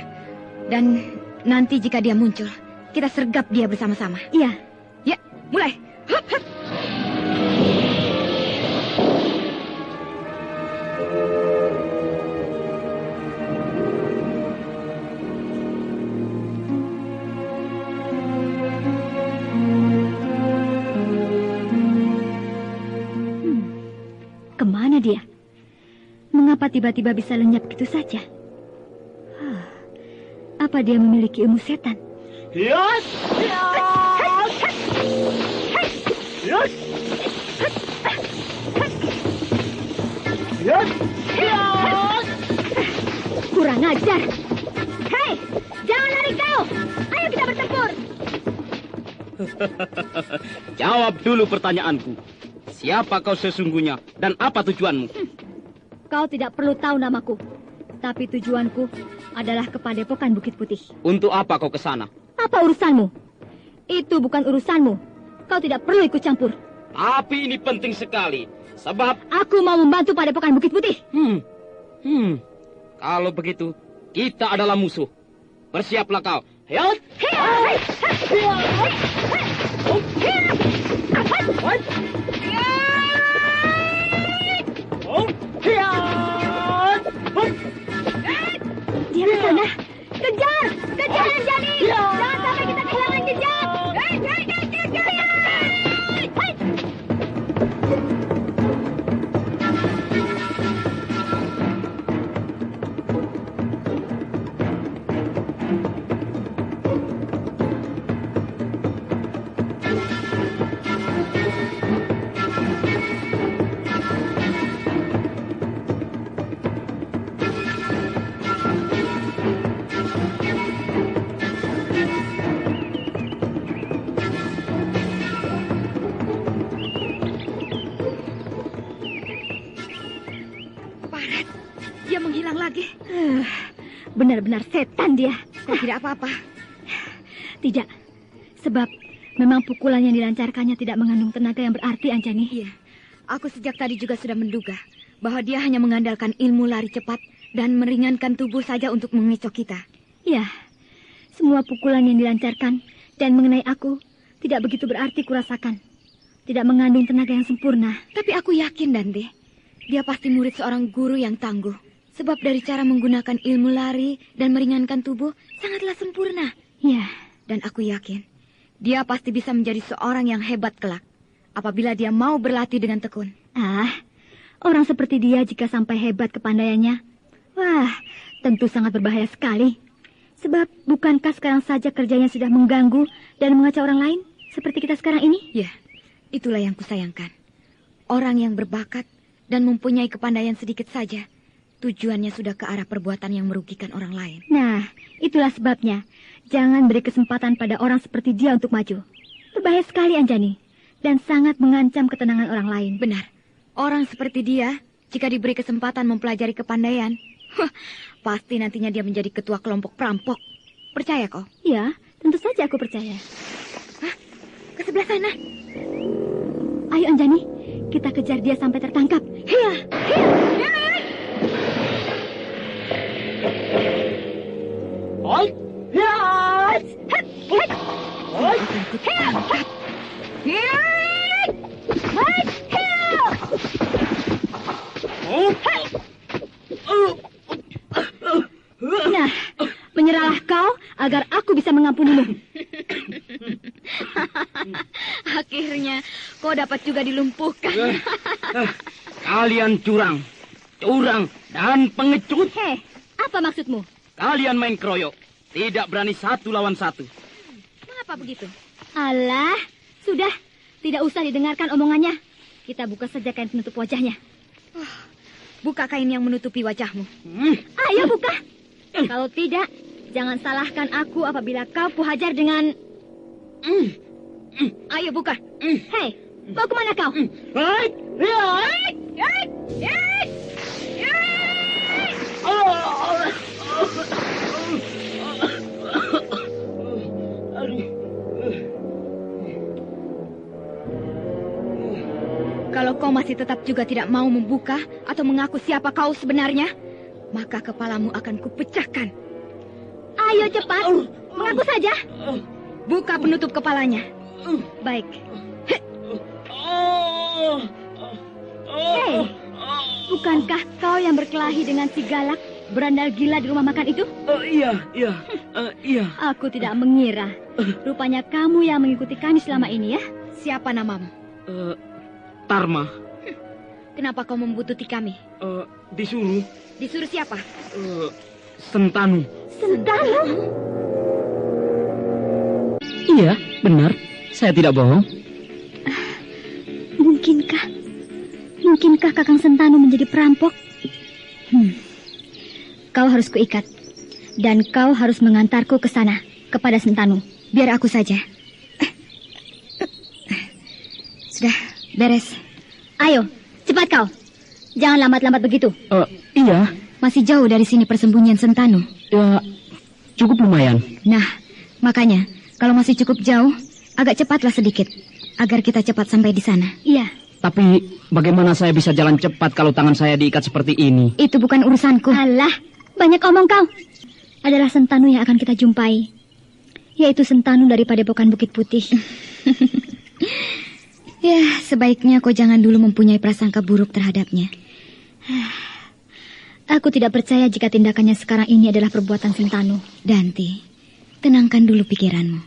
Dan nanti jika dia muncul, kita sergap dia bersama-sama. Iya. Ya, mulai. Hup, hup. Kemana dia? Mengapa tiba-tiba bisa lenyap gitu saja? Apa Apa dia memiliki ilmu setan? Yes! Yes! Yes! Kurang ajar. Hei, jangan lari kau. Ayo kita bertempur. Jawab dulu pertanyaanku. Siapa kau sesungguhnya dan apa tujuanmu? Kau tidak perlu tahu namaku. Tapi tujuanku adalah ke Padepokan Bukit Putih. Untuk apa kau ke sana? Apa urusanmu? Itu bukan urusanmu. Kau tidak perlu ikut campur. Tapi ini penting sekali. Sebab aku mau membantu Padepokan Bukit Putih. Kalau begitu, kita adalah musuh. Bersiaplah kau. Hayat! Dia ke sana. Kejar! Kejar Anjani! Jangan sampai kita kehilangan jejak! Benar-benar setan dia. Kok tidak apa-apa? Tidak. Sebab memang pukulan yang dilancarkannya tidak mengandung tenaga yang berarti, Anjani. Iya. Aku sejak tadi juga sudah menduga bahwa dia hanya mengandalkan ilmu lari cepat dan meringankan tubuh saja untuk mengecoh kita. Ya. Semua pukulan yang dilancarkan dan mengenai aku tidak begitu berarti kurasakan. Tidak mengandung tenaga yang sempurna. Tapi aku yakin, Dante. Dia pasti murid seorang guru yang tangguh. Sebab dari cara menggunakan ilmu lari dan meringankan tubuh sangatlah sempurna. Ya. Dan aku yakin, dia pasti bisa menjadi seorang yang hebat kelak. Apabila dia mau berlatih dengan tekun. Orang seperti dia jika sampai hebat kepandaiannya, wah, tentu sangat berbahaya sekali. Sebab bukankah sekarang saja kerjanya sudah mengganggu dan mengacau orang lain seperti kita sekarang ini? Ya, itulah yang kusayangkan. Orang yang berbakat dan mempunyai kepandaian sedikit saja, tujuannya sudah ke arah perbuatan yang merugikan orang lain. Nah, itulah sebabnya. Jangan beri kesempatan pada orang seperti dia untuk maju. Berbahaya sekali, Anjani. Dan sangat mengancam ketenangan orang lain. Benar. Orang seperti dia, jika diberi kesempatan mempelajari kepandaian, pasti nantinya dia menjadi ketua kelompok perampok. Percaya kau? Ya, tentu saja aku percaya. Ke sebelah sana. Ayo, Anjani. Kita kejar dia sampai tertangkap. Hiya! Hiya! Oi! Yes! Oi! Nah, menyerahlah kau agar aku bisa mengampunimu. Akhirnya kau dapat juga dilumpuhkan. Kalian curang, dan pengecut. Hei, apa maksudmu? Kalian main keroyok, tidak berani satu lawan satu. Mengapa begitu? Alah, sudah, tidak usah didengarkan omongannya. Kita buka saja kain penutup wajahnya. Buka kain yang menutupi wajahmu. Ayo buka. Kalau tidak, jangan salahkan aku apabila kau kuhajar dengan... Ayo buka. Hei, mau kemana kau? Kalau kau masih tetap juga tidak mau membuka atau mengaku siapa kau sebenarnya, maka kepalamu akan kupecahkan. Ayo cepat, mengaku saja. Buka penutup kepalanya. Baik. Hei, bukankah kau yang berkelahi dengan si galak berandal gila di rumah makan itu? Iya. Aku tidak mengira. Rupanya kamu yang mengikuti kami selama ini ya? Siapa namamu? Tarma. Kenapa kau membuntuti kami? Disuruh. Disuruh siapa? Sentanu. Sentanu? Iya, benar. Saya tidak bohong. Mungkinkah Kakang Sentanu menjadi perampok? Kau harus kuikat. Dan kau harus mengantarku ke sana, kepada Sentanu. Biar aku saja. Sudah, beres. Ayo, cepat kau. Jangan lambat-lambat begitu. Iya. Masih jauh dari sini persembunyian Sentanu. Ya, cukup lumayan. Nah, makanya kalau masih cukup jauh, agak cepatlah sedikit, agar kita cepat sampai di sana. Iya. Tapi bagaimana saya bisa jalan cepat kalau tangan saya diikat seperti ini? Itu bukan urusanku. Alah, banyak omong kau. Adalah Sentanu yang akan kita jumpai, yaitu Sentanu dari Padepokan Bukit Putih. Ya, sebaiknya kau jangan dulu mempunyai prasangka buruk terhadapnya. Aku tidak percaya jika tindakannya sekarang ini adalah perbuatan Sentanu. Danti, tenangkan dulu pikiranmu.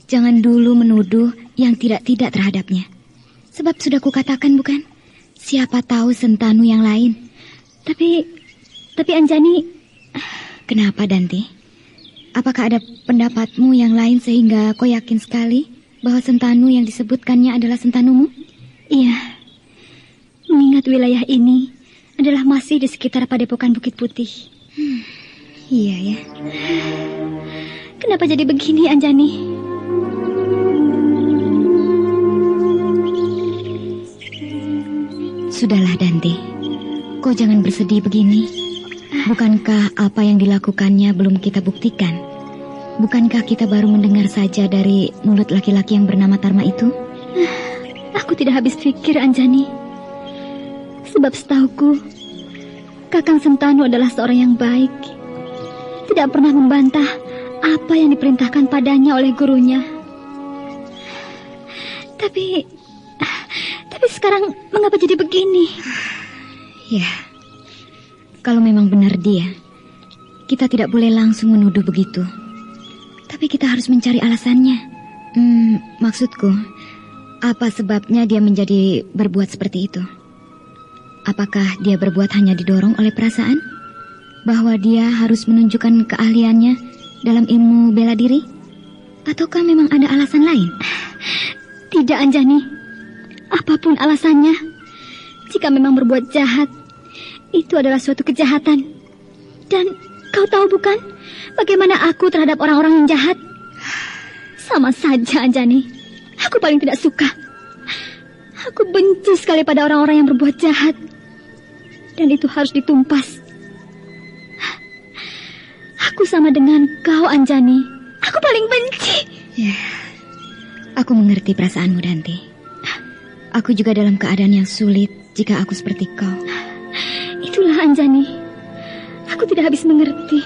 Jangan dulu menuduh yang tidak-tidak terhadapnya. Sebab sudah kukatakan bukan? Siapa tahu Sentanu yang lain. Tapi Anjani... Kenapa, Danti? Apakah ada pendapatmu yang lain sehingga kau yakin sekali bahwa Sentanu yang disebutkannya adalah Sentanumu? Iya. Mengingat wilayah ini adalah masih di sekitar Padepokan Bukit Putih. Iya ya. Kenapa jadi begini, Anjani? Sudahlah, Danti. Kau jangan bersedih begini. Bukankah apa yang dilakukannya belum kita buktikan? Bukankah kita baru mendengar saja dari mulut laki-laki yang bernama Tarma itu? Aku tidak habis pikir, Anjani. Sebab setauku, Kakang Sentanu adalah seorang yang baik. Tidak pernah membantah apa yang diperintahkan padanya oleh gurunya. Tapi sekarang mengapa jadi begini? Ya, kalau memang benar dia, kita tidak boleh langsung menuduh begitu. Tapi kita harus mencari alasannya. Maksudku, apa sebabnya dia menjadi berbuat seperti itu? Apakah dia berbuat hanya didorong oleh perasaan? Bahwa dia harus menunjukkan keahliannya dalam ilmu bela diri? Ataukah memang ada alasan lain? Tidak, Anjani. Apapun alasannya, jika memang berbuat jahat, itu adalah suatu kejahatan. Dan kau tahu bukan bagaimana aku terhadap orang-orang yang jahat? Sama saja, Anjani. Aku paling tidak suka. Aku benci sekali pada orang-orang yang berbuat jahat. Dan itu harus ditumpas. Aku sama dengan kau, Anjani. Aku paling benci. Ya, aku mengerti perasaanmu, Danti. Aku juga dalam keadaan yang sulit jika aku seperti kau. Itulah, Anjani. Aku tidak habis mengerti.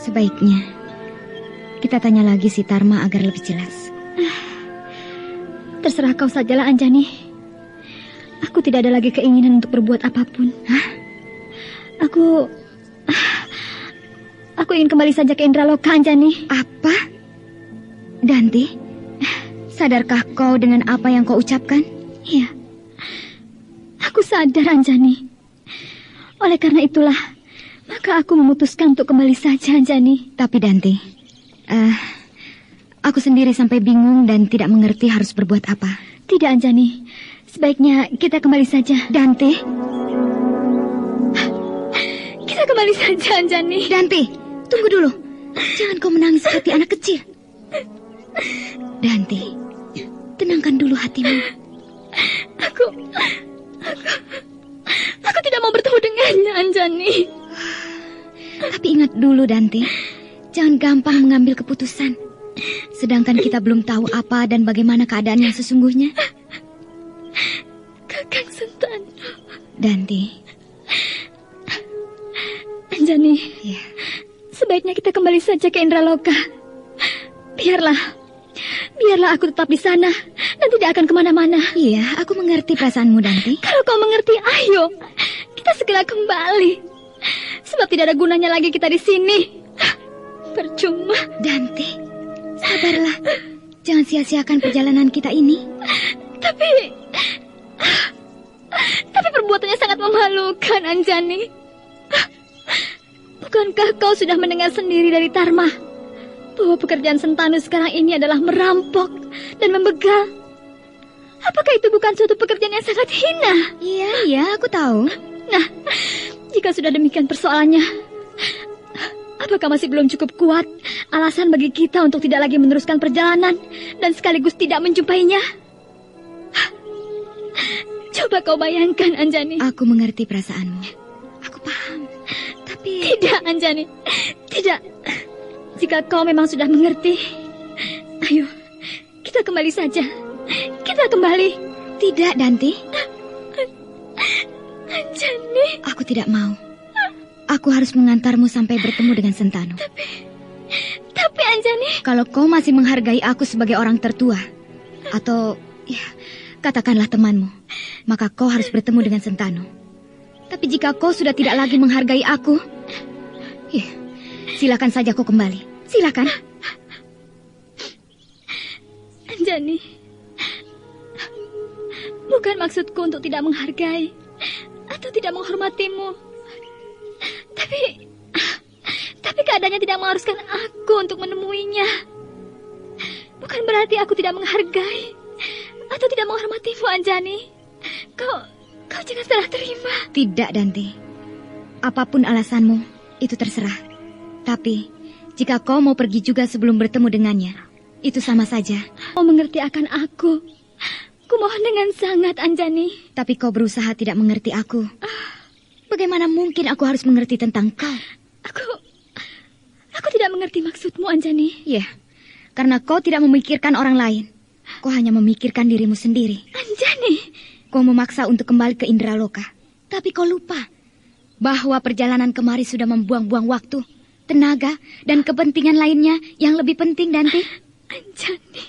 Sebaiknya kita tanya lagi si Tarma agar lebih jelas. Terserah kau sajalah, Anjani. Aku tidak ada lagi keinginan untuk berbuat apapun. Aku ingin kembali saja ke Indraloka, Anjani. Apa? Danti, sadarkah kau dengan apa yang kau ucapkan? Iya. Aku sadar, Anjani. Oleh karena itulah, maka aku memutuskan untuk kembali saja, Anjani. Tapi Danti, aku sendiri sampai bingung dan tidak mengerti harus berbuat apa. Tidak, Anjani. Sebaiknya kita kembali saja. Danti. Kita kembali saja, Anjani. Danti, tunggu dulu. Jangan kau menangis seperti anak kecil. Danti, tenangkan dulu hatimu. Aku tidak mau bertemu dengannya, Anjani. Tapi ingat dulu, Danti. Jangan gampang mengambil keputusan. Sedangkan kita belum tahu apa dan bagaimana keadaan yang sesungguhnya. Kakang Sentanu. Danti. Anjani. Ya. Sebaiknya kita kembali saja ke Indraloka. Biarlah aku tetap di sana dan tidak akan kemana-mana. Iya, aku mengerti perasaanmu, Danti. Kalau kau mengerti, ayo kita segera kembali. Sebab tidak ada gunanya lagi kita di sini. Percuma. Danti, sabarlah. Jangan sia-siakan perjalanan kita ini. Tapi perbuatannya sangat memalukan, Anjani. Bukankah kau sudah mendengar sendiri dari Tarma bahwa pekerjaan Sentanu sekarang ini adalah merampok dan membegal. Apakah itu bukan suatu pekerjaan yang sangat hina? Iya, aku tahu. Nah, jika sudah demikian persoalannya, apakah masih belum cukup kuat alasan bagi kita untuk tidak lagi meneruskan perjalanan dan sekaligus tidak menjumpainya? Coba kau bayangkan, Anjani. Aku mengerti perasaanmu. Aku paham. Tapi... Tidak, Anjani. Tidak. Jika kau memang sudah mengerti, ayo, kita kembali saja. Kita kembali. Tidak, Danti. Anjani. Aku tidak mau. Aku harus mengantarmu sampai bertemu dengan Sentanu. Tapi Anjani... Kalau kau masih menghargai aku sebagai orang tertua, atau ya, katakanlah temanmu, maka kau harus bertemu dengan Sentanu. Tapi jika kau sudah tidak lagi menghargai aku, ya, silakan saja kau kembali. Silakan. Anjani, bukan maksudku untuk tidak menghargai atau tidak menghormatimu. Tapi keadaannya tidak mengharuskan aku untuk menemuinya. Bukan berarti aku tidak menghargai atau tidak menghormatimu, Anjani. Kau jangan salah terima. Tidak, Danti. Apapun alasanmu, itu terserah. Tapi, jika kau mau pergi juga sebelum bertemu dengannya, itu sama saja. Kau mengerti akan aku. Kumohon dengan sangat, Anjani. Tapi kau berusaha tidak mengerti aku. Bagaimana mungkin aku harus mengerti tentang kau? Aku tidak mengerti maksudmu, Anjani. Ya, karena kau tidak memikirkan orang lain. Kau hanya memikirkan dirimu sendiri. Anjani, kau memaksa untuk kembali ke Indraloka. Tapi kau lupa bahwa perjalanan kemari sudah membuang-buang waktu, tenaga, dan kepentingan lainnya yang lebih penting, Danti. Anjani,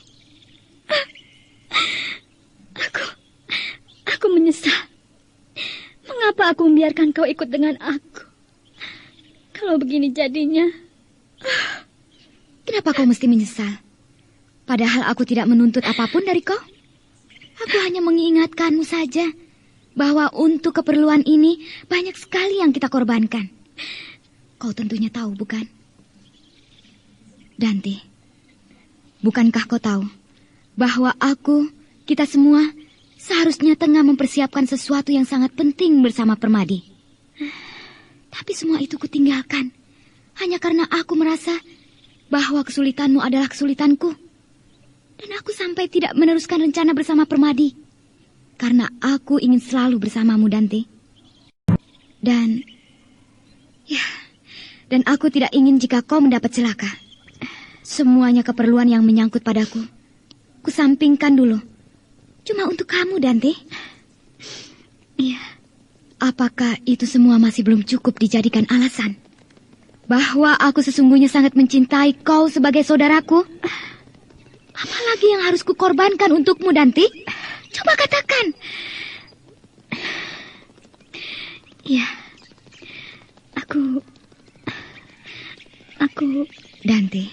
aku menyesal. Mengapa aku membiarkan kau ikut dengan aku? Kalau begini jadinya... Kenapa kau mesti menyesal? Padahal aku tidak menuntut apapun dari kau. Aku hanya mengingatkanmu saja bahwa untuk keperluan ini banyak sekali yang kita korbankan. Kau tentunya tahu, bukan? Danti, bukankah kau tahu bahwa kita semua seharusnya tengah mempersiapkan sesuatu yang sangat penting bersama Permadi. Tapi semua itu kutinggalkan hanya karena aku merasa bahwa kesulitanmu adalah kesulitanku. Dan aku sampai tidak meneruskan rencana bersama Permadi karena aku ingin selalu bersamamu, Danti. Dan aku tidak ingin jika kau mendapat celaka. Semuanya keperluan yang menyangkut padaku kusampingkan dulu. Cuma untuk kamu, Danti. Iya. Apakah itu semua masih belum cukup dijadikan alasan bahwa aku sesungguhnya sangat mencintai kau sebagai saudaraku? Apalagi yang harus kukorbankan untukmu, Danti? Coba katakan. Iya. Aku Danti,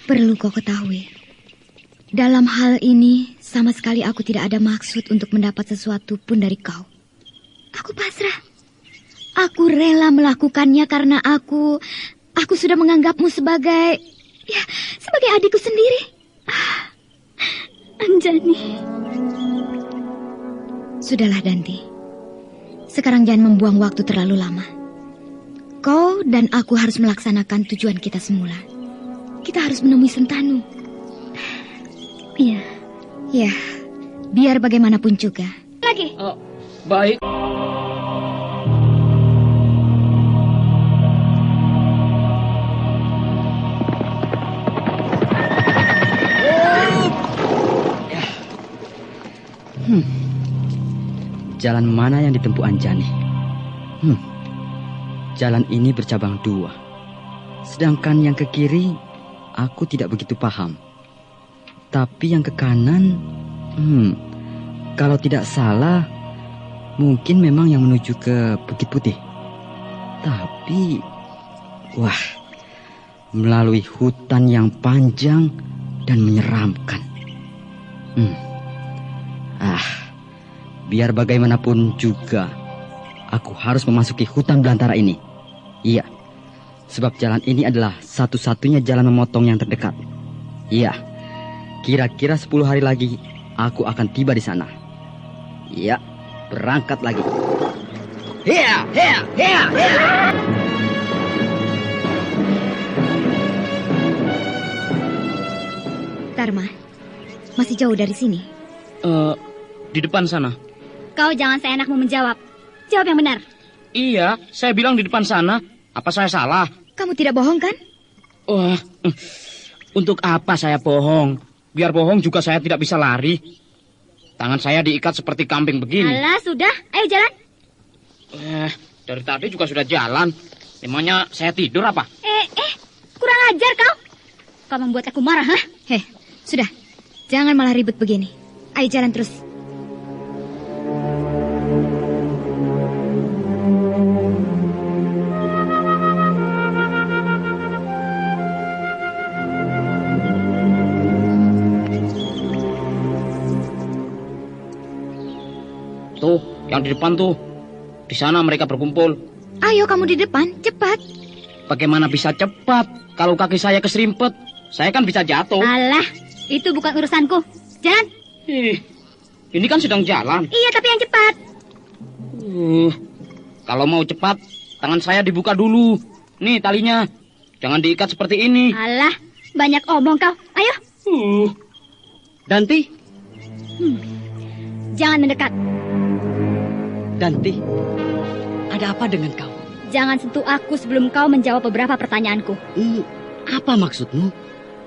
perlu kau ketahui, dalam hal ini sama sekali aku tidak ada maksud untuk mendapat sesuatu pun dari kau. Aku pasrah. Aku rela melakukannya karena aku sudah menganggapmu sebagai adikku sendiri. Anjani. Sudahlah, Danti. Sekarang jangan membuang waktu terlalu lama. Kau dan aku harus melaksanakan tujuan kita semula. Kita harus menemui Sentanu. Iya. Ya, biar bagaimanapun juga. Lagi. Baik. Jalan mana yang ditempuh Anjani? Jalan ini bercabang dua. Sedangkan yang ke kiri, aku tidak begitu paham. Tapi yang ke kanan, kalau tidak salah, mungkin memang yang menuju ke Bukit Putih. Tapi, melalui hutan yang panjang dan menyeramkan. Biar bagaimanapun juga, aku harus memasuki hutan belantara ini. Iya, Sebab jalan ini adalah satu-satunya jalan memotong yang terdekat. Iya, kira-kira 10 hari lagi aku akan tiba di sana. Iya, berangkat lagi. Hea, hea, hea, hea. Dharma, masih jauh dari sini? Di depan sana. Kau jangan seenakmu menjawab. Jawab yang benar. Iya, saya bilang di depan sana. Apa saya salah? Kamu tidak bohong kan? Wah, untuk apa saya bohong? Biar bohong juga saya tidak bisa lari. Tangan saya diikat seperti kambing begini. Alah, sudah. Ayo jalan. Dari tadi juga sudah jalan. Emangnya saya tidur apa? Kurang ajar kau. Kau membuat aku marah, hah? Sudah. Jangan malah ribut begini. Ayo jalan terus. Tuh, yang di depan tuh. Di sana mereka berkumpul. Ayo kamu di depan, cepat. Bagaimana bisa cepat? Kalau kaki saya keserimpet, saya kan bisa jatuh. Alah, itu bukan urusanku. Jalan. Ini kan sedang jalan. Iya, tapi yang cepat. Kalau mau cepat, tangan saya dibuka dulu. Nih talinya. Jangan diikat seperti ini. Alah, banyak omong kau. Ayo. Danti. Jangan mendekat. Danti, ada apa dengan kau? Jangan sentuh aku sebelum kau menjawab beberapa pertanyaanku. Apa maksudmu?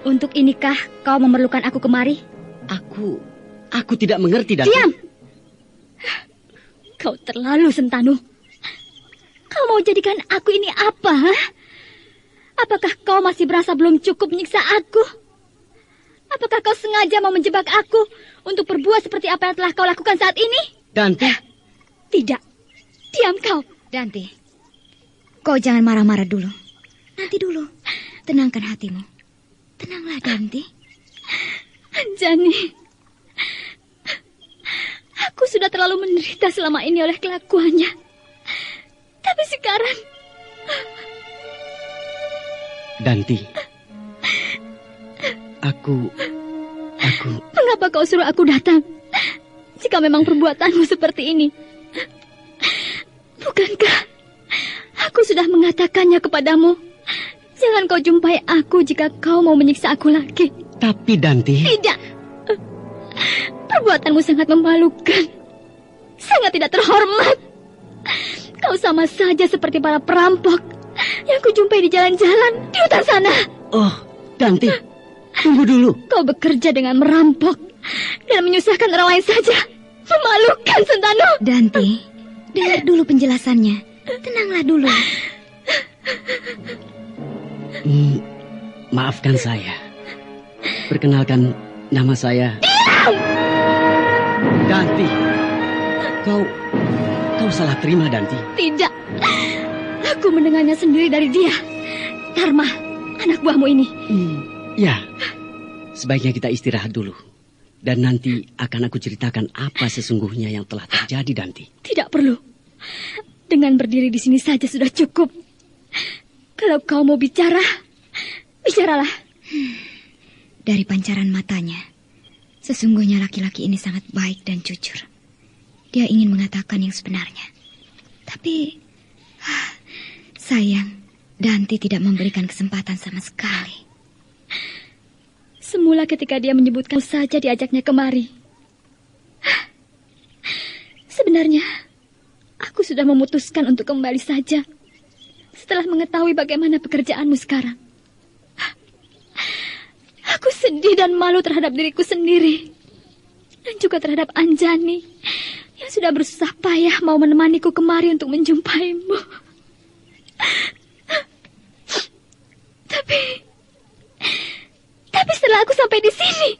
Untuk inikah kau memerlukan aku kemari? Aku tidak mengerti, Danti. Diam! Kau terlalu Sentanu. Kau mau jadikan aku ini apa? Apakah kau masih berasa belum cukup menyiksa aku? Apakah kau sengaja mau menjebak aku untuk berbuat seperti apa yang telah kau lakukan saat ini? Danti. Tidak. Diam kau. Danti, kau jangan marah-marah dulu. Nanti dulu. Tenangkan hatimu. Tenanglah, Danti. Anjani, aku sudah terlalu menderita selama ini oleh kelakuannya. Tapi sekarang... Danti, aku... Mengapa kau suruh aku datang? Jika memang perbuatanmu seperti ini. Bukankah aku sudah mengatakannya kepadamu? Jangan kau jumpai aku jika kau mau menyiksa aku lagi. Tapi Danti... Tidak. Perbuatanmu sangat memalukan. Sangat tidak terhormat. Kau sama saja seperti para perampok yang kujumpai di jalan-jalan di hutan sana. Oh, Danti, tunggu dulu. Kau bekerja dengan merampok dan menyusahkan orang lain saja. Memalukan, Sentanu. Danti, dengar dulu penjelasannya. Tenanglah dulu. Maafkan saya. Perkenalkan, nama saya... Diam! Danti, kau salah terima, Danti. Tidak. Aku mendengarnya sendiri dari dia. Dharma, anak buahmu ini. Ya, sebaiknya kita istirahat dulu. Dan nanti akan aku ceritakan apa sesungguhnya yang telah terjadi, Danti. Tidak perlu. Dengan berdiri di sini saja sudah cukup. Kalau kau mau bicara, bicaralah. Dari pancaran matanya, sesungguhnya laki-laki ini sangat baik dan jujur. Dia ingin mengatakan yang sebenarnya. Tapi, sayang, Danti tidak memberikan kesempatan sama sekali. Semula ketika dia menyebutkan saja diajaknya kemari. Sebenarnya, aku sudah memutuskan untuk kembali saja. Setelah mengetahui bagaimana pekerjaanmu sekarang. Aku sedih dan malu terhadap diriku sendiri. Dan juga terhadap Anjani yang sudah bersusah payah mau menemaniku kemari untuk menjumpaimu. Tapi setelah aku sampai di sini,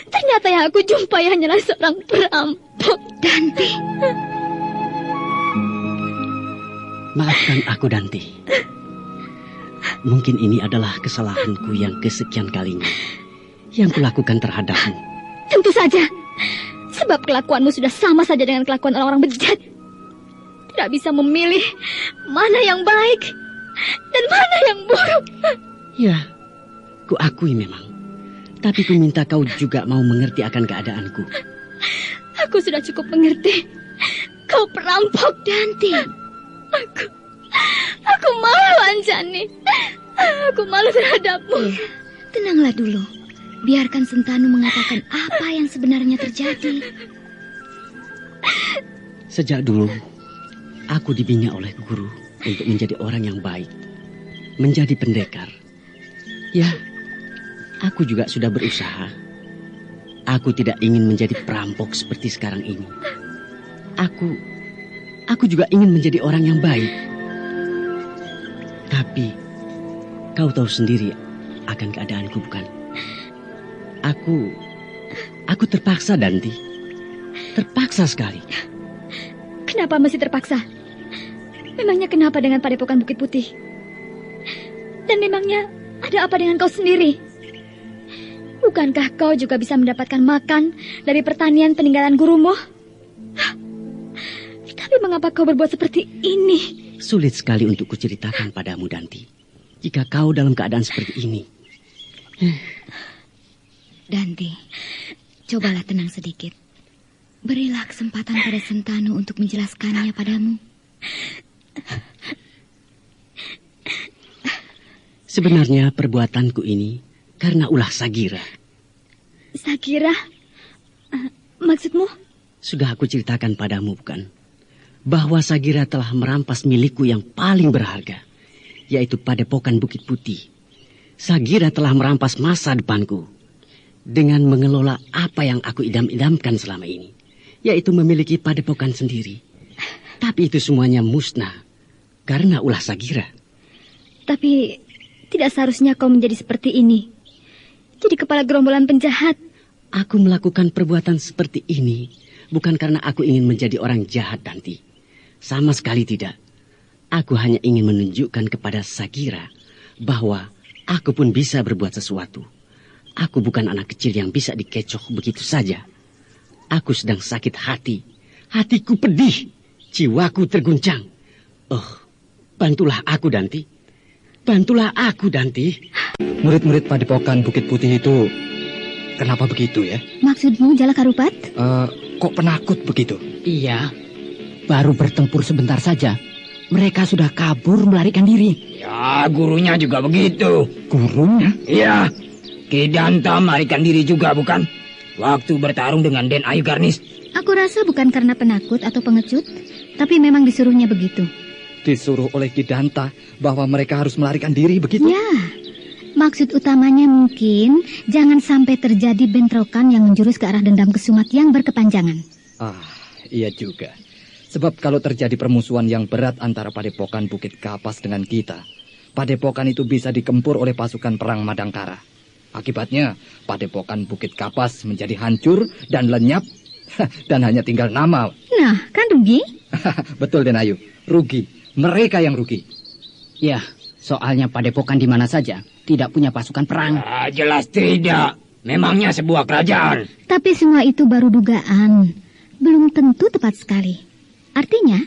ternyata yang aku jumpai hanyalah seorang perampok. Danti. Maafkan aku, Danti. Mungkin ini adalah kesalahanku yang kesekian kalinya yang kulakukan terhadapmu. Tentu saja. Sebab kelakuanmu sudah sama saja dengan kelakuan orang-orang bejat. tidak bisa memilih mana yang baik dan mana yang buruk. Ya, ku akui memang. Tapi ku minta kau juga mau mengerti akan keadaanku. Aku sudah cukup mengerti. Kau perampok, Danti. Aku malu, Anjani. Aku malu terhadapmu. Ya, tenanglah dulu. Biarkan Sentanu mengatakan apa yang sebenarnya terjadi. Sejak dulu, aku dibina oleh guru untuk menjadi orang yang baik, menjadi pendekar. Ya, aku juga sudah berusaha. Aku tidak ingin menjadi perampok seperti sekarang ini. Aku juga ingin menjadi orang yang baik. Tapi, kau tahu sendiri akan keadaanku, bukan? Aku terpaksa, Danti. Terpaksa sekali. Kenapa masih terpaksa? Memangnya kenapa dengan Padepokan Bukit Putih? Dan memangnya ada apa dengan kau sendiri? Bukankah kau juga bisa mendapatkan makan dari pertanian peninggalan gurumu? Tapi mengapa kau berbuat seperti ini? Sulit sekali untuk kuceritakan padamu, Danti. Jika kau dalam keadaan seperti ini. Danti, cobalah tenang sedikit. Berilah kesempatan pada Sentanu untuk menjelaskannya padamu. Sebenarnya perbuatanku ini karena ulah Sagira. Sagira? Maksudmu? Sudah aku ceritakan padamu, bukan? Bahwa Sagira telah merampas milikku yang paling berharga, yaitu Padepokan Bukit Putih. Sagira telah merampas masa depanku dengan mengelola apa yang aku idam-idamkan selama ini, yaitu memiliki padepokan sendiri. Tapi itu semuanya musnah karena ulah Sagira. Tapi tidak seharusnya kau menjadi seperti ini. Jadi kepala gerombolan penjahat. Aku melakukan perbuatan seperti ini bukan karena aku ingin menjadi orang jahat, Danti. Sama sekali tidak. Aku hanya ingin menunjukkan kepada Sagira bahwa aku pun bisa berbuat sesuatu. Aku bukan anak kecil yang bisa dikecoh begitu saja. Aku sedang sakit hati. Hatiku pedih. Jiwaku terguncang. Oh, bantulah aku, Danti. Bantulah aku, Danti. Murid-murid Padepokan Bukit Putih itu kenapa begitu ya? Maksudmu Jala Karupat? Kok penakut begitu? Iya, baru bertempur sebentar saja. Mereka sudah kabur melarikan diri. Ya, gurunya juga begitu. Gurunya? Iya. Ki Danta melarikan diri juga, bukan? Waktu bertarung dengan Den Ayu Garnis. Aku rasa bukan karena penakut atau pengecut, tapi memang disuruhnya begitu. Disuruh oleh Ki Danta bahwa mereka harus melarikan diri begitu? Ya, maksud utamanya mungkin jangan sampai terjadi bentrokan yang menjurus ke arah dendam kesumat yang berkepanjangan. Iya juga. Sebab kalau terjadi permusuhan yang berat antara Padepokan Bukit Kapas dengan kita, Padepokan itu bisa dikempur oleh pasukan perang Madangkara. Akibatnya, Padepokan Bukit Kapas menjadi hancur dan lenyap, dan hanya tinggal nama. Nah, kan rugi? Betul, Den Ayu. Rugi. Mereka yang rugi. Ya, soalnya Padepokan di mana saja tidak punya pasukan perang. Jelas tidak. Memangnya sebuah kerajaan. Tapi semua itu baru dugaan. Belum tentu tepat sekali. Artinya,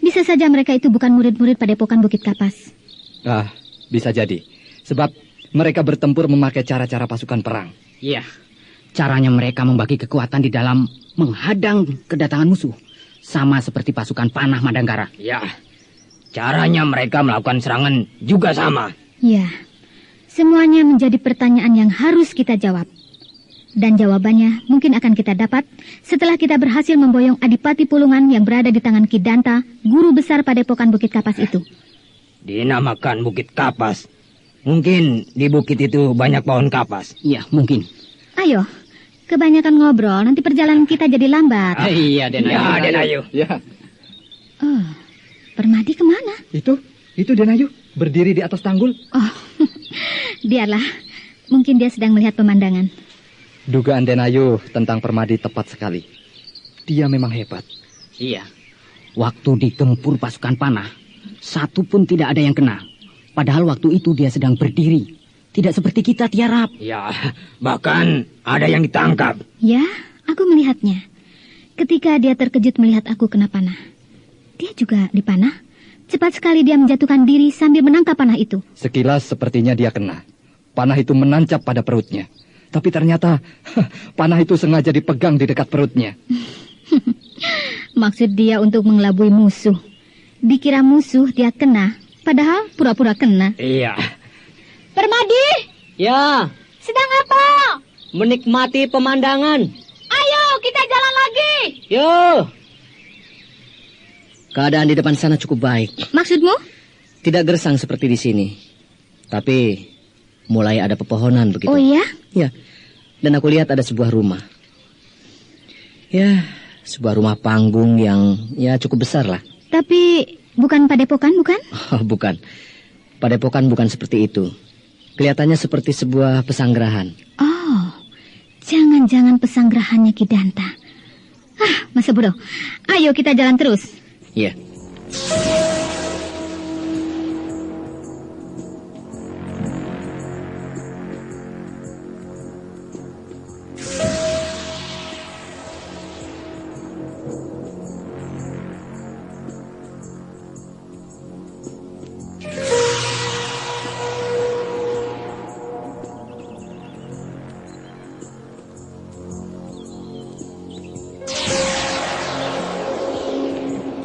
bisa saja mereka itu bukan murid-murid Padepokan Bukit Kapas. Bisa jadi. Sebab mereka bertempur memakai cara-cara pasukan perang. Iya, caranya mereka membagi kekuatan di dalam menghadang kedatangan musuh. Sama seperti pasukan panah Madangkara. Ya, caranya mereka melakukan serangan juga sama. Ya, semuanya menjadi pertanyaan yang harus kita jawab. Dan jawabannya mungkin akan kita dapat setelah kita berhasil memboyong Adipati Pulungan yang berada di tangan Ki Danta, guru besar Padepokan Bukit Kapas itu. Dinamakan Bukit Kapas. Mungkin di bukit itu banyak pohon kapas. Iya, mungkin. Ayo, kebanyakan ngobrol, nanti perjalanan kita jadi lambat. Iya, Den Ayu. Ya, Den Ayu. Ya. Oh, Permadi kemana? Itu Den Ayu, berdiri di atas tanggul. Oh, biarlah. Mungkin dia sedang melihat pemandangan. Dugaan Den Ayu tentang Permadi tepat sekali. Dia memang hebat. Iya. Waktu digempur pasukan panah, satu pun tidak ada yang kena. Padahal waktu itu dia sedang berdiri. Tidak seperti kita tiarap. Ya, bahkan ada yang ditangkap. Ya, aku melihatnya. Ketika dia terkejut melihat aku kena panah. dia juga dipanah. Cepat sekali dia menjatuhkan diri sambil menangkap panah itu. Sekilas sepertinya dia kena. Panah itu menancap pada perutnya. Tapi ternyata panah itu sengaja dipegang di dekat perutnya. Maksud dia untuk mengelabui musuh. Dikira musuh dia kena, padahal pura-pura kena. Iya. Permadi, Ya, sedang apa? menikmati pemandangan. Ayo, kita jalan lagi. Yo. Keadaan di depan sana cukup baik. Maksudmu? Tidak gersang seperti di sini. Tapi mulai ada pepohonan begitu. Oh iya? Ya. Dan aku lihat ada sebuah rumah. Ya, sebuah rumah panggung yang ya cukup besar lah. Tapi bukan padepokan, bukan? Oh, bukan. Padepokan bukan seperti itu. Kelihatannya seperti sebuah pesanggerahan. Oh, jangan-jangan pesanggerahannya Ki Danta. Masa bodoh. Ayo kita jalan terus. Iya.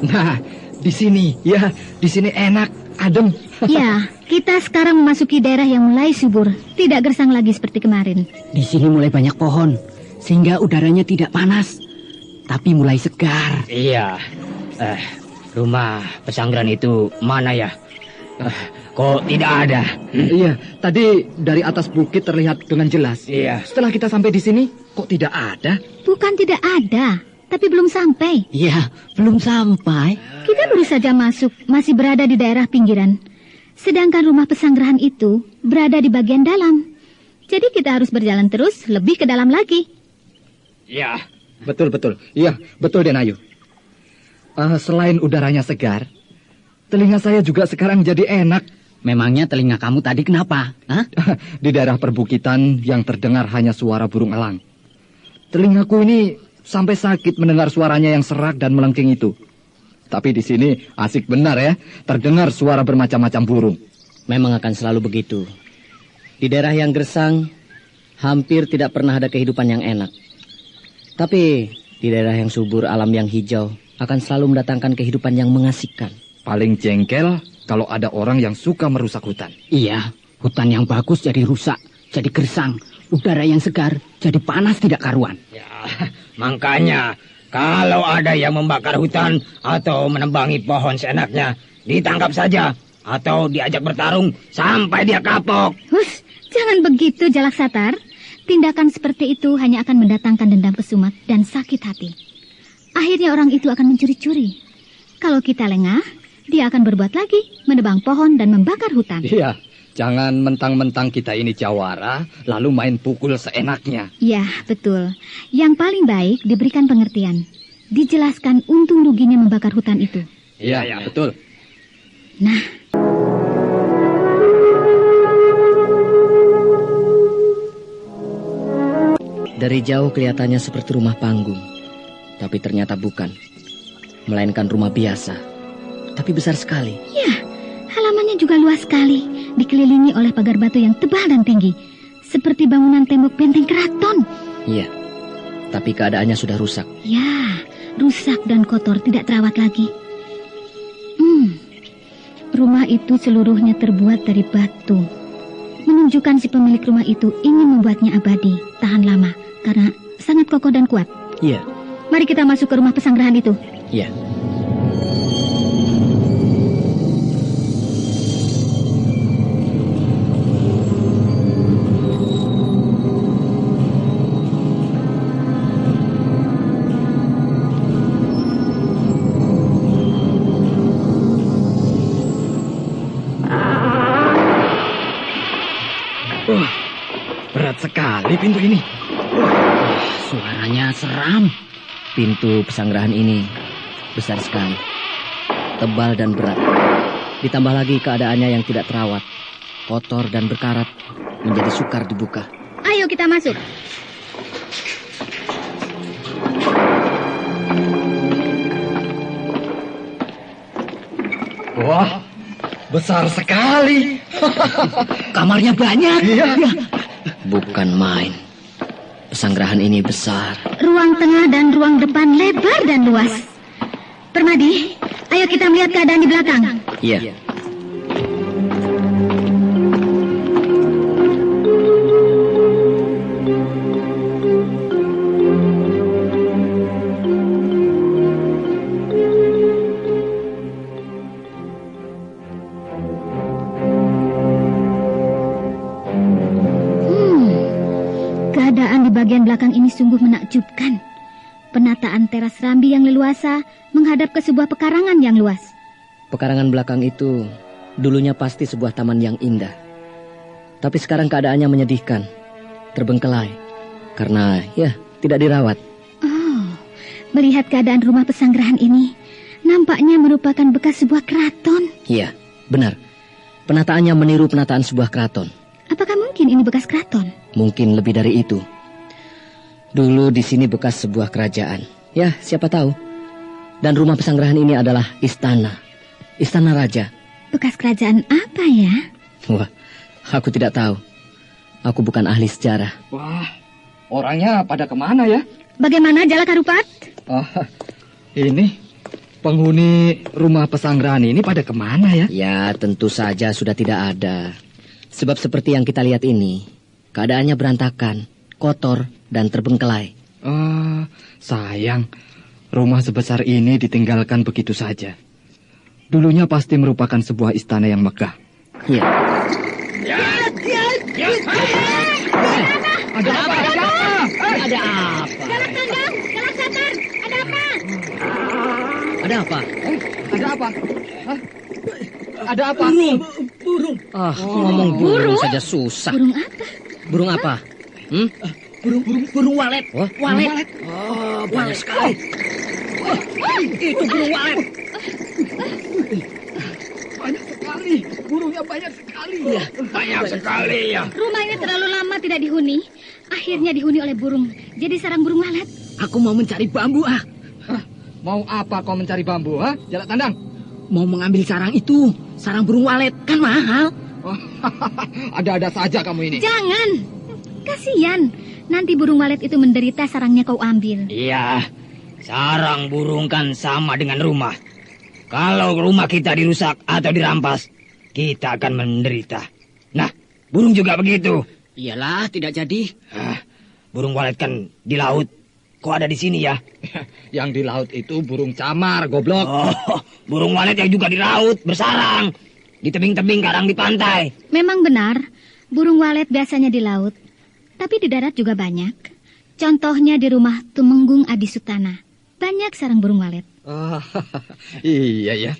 Nah, di sini enak, adem. Ya, kita sekarang memasuki daerah yang mulai subur, tidak gersang lagi seperti kemarin. Di sini mulai banyak pohon, sehingga udaranya tidak panas, tapi mulai segar. Iya. Rumah pesanggrahan itu mana ya? Kok tidak ada? Iya, tadi dari atas bukit terlihat dengan jelas. Iya. Setelah kita sampai di sini, kok tidak ada? Bukan tidak ada, tapi belum sampai. Iya, belum sampai. Kita baru saja masuk, masih berada di daerah pinggiran. Sedangkan rumah pesanggerahan itu berada di bagian dalam. Jadi kita harus berjalan terus lebih ke dalam lagi. Ya. Betul. Iya, betul Denayu. Selain udaranya segar, telinga saya juga sekarang jadi enak. Memangnya telinga kamu tadi kenapa? Hah? Di daerah perbukitan yang terdengar hanya suara burung elang. Telingaku ini sampai sakit mendengar suaranya yang serak dan melengking itu. Tapi di sini asik benar ya, terdengar suara bermacam-macam burung. Memang akan selalu begitu. Di daerah yang gersang, hampir tidak pernah ada kehidupan yang enak. Tapi di daerah yang subur, alam yang hijau akan selalu mendatangkan kehidupan yang mengasihkan. Paling jengkel kalau ada orang yang suka merusak hutan. Iya, hutan yang bagus jadi rusak, jadi gersang. Udara yang segar jadi panas tidak karuan. Ya, makanya kalau ada yang membakar hutan atau menebangi pohon seenaknya, ditangkap saja atau diajak bertarung sampai dia kapok. Hus, jangan begitu Jalak Satar. Tindakan seperti itu hanya akan mendatangkan dendam kesumat dan sakit hati. Akhirnya orang itu akan mencuri-curi. Kalau kita lengah, dia akan berbuat lagi, menebang pohon dan membakar hutan. Iya, jangan mentang-mentang kita ini jawara, lalu main pukul seenaknya. Ya, betul. Yang paling baik diberikan pengertian. Dijelaskan untung ruginya membakar hutan itu. Iya, betul. Nah, dari jauh kelihatannya seperti rumah panggung. Tapi ternyata bukan. Melainkan rumah biasa. Tapi besar sekali. Ya, halamannya juga luas sekali. Dikelilingi oleh pagar batu yang tebal dan tinggi. Seperti bangunan tembok benteng keraton. Iya, tapi keadaannya sudah rusak. Ya, rusak dan kotor, tidak terawat lagi. Rumah itu seluruhnya terbuat dari batu. Menunjukkan si pemilik rumah itu ingin membuatnya abadi, tahan lama. Karena sangat kokoh dan kuat. Iya. Mari kita masuk ke rumah pesanggerahan itu. Iya. Berat sekali pintu ini. Suaranya seram. Pintu pesanggerahan ini besar sekali. Tebal dan berat. Ditambah lagi keadaannya yang tidak terawat. Kotor dan berkarat. Menjadi sukar dibuka. Ayo kita masuk. Wah, besar sekali. Kamarnya banyak. Iya. Bukan main. Pesanggerahan ini besar. Ruang tengah dan ruang depan lebar dan luas. Permadi, ayo kita melihat keadaan di belakang. Iya. Keadaan di bagian belakang ini sungguh menakjubkan. Penataan teras Rambi yang leluasa menghadap ke sebuah pekarangan yang luas. Pekarangan belakang itu dulunya pasti sebuah taman yang indah. Tapi sekarang keadaannya menyedihkan, terbengkelai, karena ya tidak dirawat. Oh, melihat keadaan rumah pesanggerahan ini, nampaknya merupakan bekas sebuah keraton. Iya, benar. Penataannya meniru penataan sebuah keraton. Apakah mungkin ini bekas keraton? Mungkin lebih dari itu. Dulu di sini bekas sebuah kerajaan. Ya, siapa tahu. Dan rumah pesanggerahan ini adalah istana. Istana raja. Bekas kerajaan apa ya? Wah, aku tidak tahu. Aku bukan ahli sejarah. Wah, orangnya pada kemana ya? Bagaimana Jalak Harupat? Oh, ini penghuni rumah pesanggerahan ini pada kemana ya? Ya, tentu saja sudah tidak ada. Sebab seperti yang kita lihat ini, keadaannya berantakan, kotor, dan terbengkelai. Sayang, rumah sebesar ini ditinggalkan begitu saja. Dulunya pasti merupakan sebuah istana yang megah. Iya. Ada apa? Ada apa? Galak Tandang, Galak Satar, ada apa? Ada apa? Ada apa? Hah? Ada apa? Burung. Ngomong burung saja susah. Burung apa? Burung apa? Burung walet. Oh, Walet. banyak sekali. Itu burung walet. Banyak sekali. Burungnya banyak sekali. Ya, banyak sekali ya. Rumah ini terlalu lama tidak dihuni. Akhirnya dihuni oleh burung. Jadi sarang burung walet. Aku mau mencari bambu Mau apa kau mencari bambu, ha? Jalak Tandang. Mau mengambil sarang itu. Sarang burung walet kan mahal. Ada-ada saja kamu ini. Jangan. Kasihan. Nanti burung walet itu menderita, sarangnya kau ambil. Iya, sarang burung kan sama dengan rumah. Kalau rumah kita dirusak atau dirampas, kita akan menderita. Nah, burung juga begitu. Iyalah, tidak jadi. Burung walet kan di laut. Kok ada di sini ya? Yang di laut itu burung camar, goblok. Oh, burung walet yang juga di laut, bersarang. Di tebing-tebing, kadang di pantai. Memang benar, burung walet biasanya di laut. Tapi di darat juga banyak. Contohnya di rumah Tumenggung Adi Sutana. Banyak sarang burung walet. Iya ya.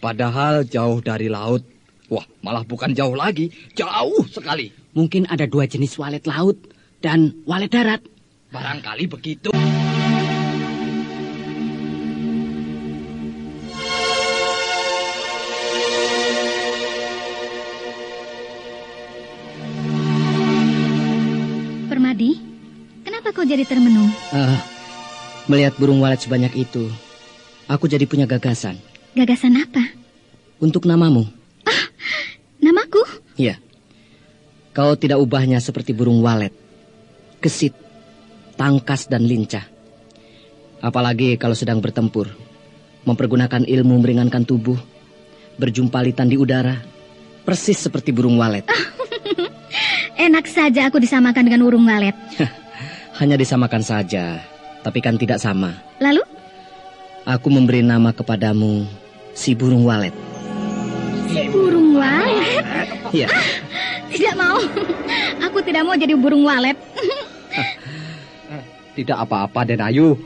Padahal jauh dari laut. Wah, malah bukan jauh lagi. Jauh sekali. Mungkin ada 2 jenis walet laut dan walet darat. Barangkali begitu. Permadi, kenapa kau jadi termenung? Melihat burung walet sebanyak itu, aku jadi punya gagasan. Gagasan apa? Untuk namamu. Namaku? Iya. Kau tidak ubahnya seperti burung walet. Gesit, tangkas dan lincah. Apalagi kalau sedang bertempur. Mempergunakan ilmu meringankan tubuh. Berjumpalitan di udara. Persis seperti burung walet. Enak saja aku disamakan dengan burung walet. Hanya disamakan saja, tapi kan tidak sama. Lalu? Aku memberi nama kepadamu si burung walet. Si burung walet? Iya. Tidak mau. Aku tidak mau jadi burung walet. Tidak apa-apa, Den Ayu.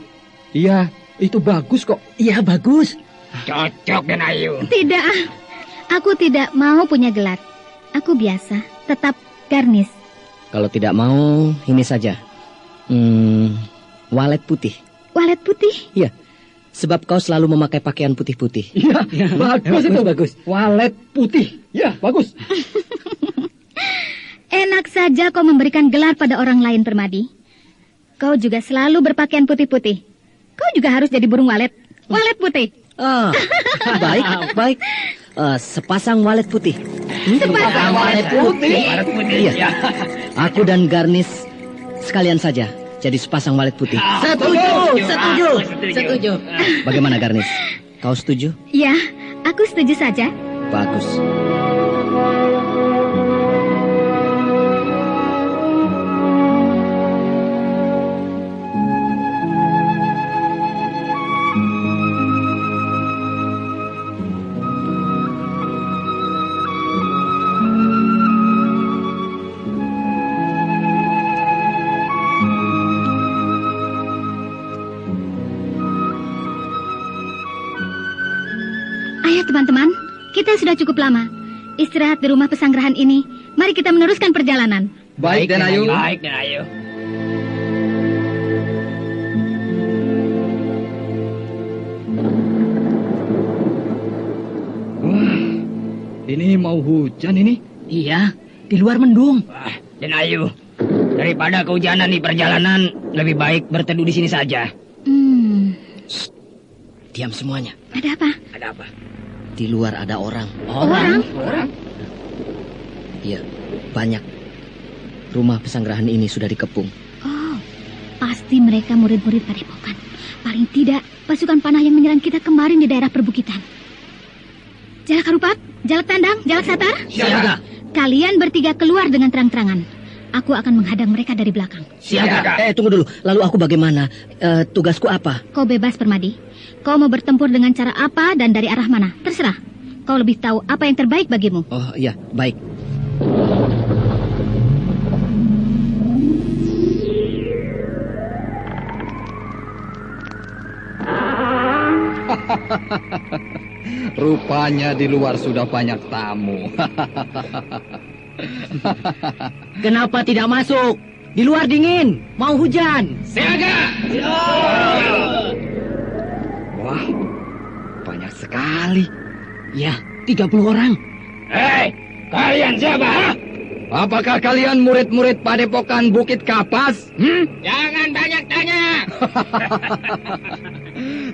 Iya, itu bagus kok. Iya, bagus. Cocok, Den Ayu. Tidak. Aku tidak mau punya gelar. Aku biasa, tetap garnis. Kalau tidak mau, ini saja. Walet putih. Walet putih? Iya. Sebab kau selalu memakai pakaian putih-putih. Iya, bagus itu. Bagus. Walet putih. Ya, bagus. Enak saja kau memberikan gelar pada orang lain, Permadi. Kau juga selalu berpakaian putih-putih. Kau juga harus jadi burung walet. Walet putih. Baik, baik. sepasang walet putih. Sepasang walet putih? Iya. Aku dan Garnis sekalian saja jadi sepasang walet putih. Setuju. Bagaimana Garnis? Kau setuju? Ya, aku setuju saja. Bagus. Teman-teman, kita sudah cukup lama istirahat di rumah pesanggrahan ini. Mari kita meneruskan perjalanan. Baik, Den Ayu. Baik, Den Ayu. Wah, ini mau hujan ini. Iya, di luar mendung. Den Ayu, daripada kehujanan di perjalanan, lebih baik berteduh di sini saja. Diam semuanya. Ada apa? Ada apa? Di luar ada orang. Orang? Iya, banyak. Rumah pesanggrahan ini sudah dikepung. Oh, pasti mereka murid-murid padepokan. Paling tidak pasukan panah yang menyerang kita kemarin di daerah perbukitan. Jalak Harupat, Jalak Tandang, Jalak Satar. Siaga. Kalian bertiga keluar dengan terang-terangan. Aku akan menghadang mereka dari belakang. Siaga. Tunggu dulu. Lalu aku bagaimana? Tugasku apa? Kau bebas, Permadi. Kau mau bertempur dengan cara apa dan dari arah mana? Terserah. Kau lebih tahu apa yang terbaik bagimu. Oh iya, baik. Rupanya di luar sudah banyak tamu. Kenapa tidak masuk? Di luar dingin, mau hujan. Siaga! Wah, banyak sekali. Ya, 30 orang. Hei, kalian siapa? Ha? Apakah kalian murid-murid padepokan Bukit Kapas? Jangan banyak tanya.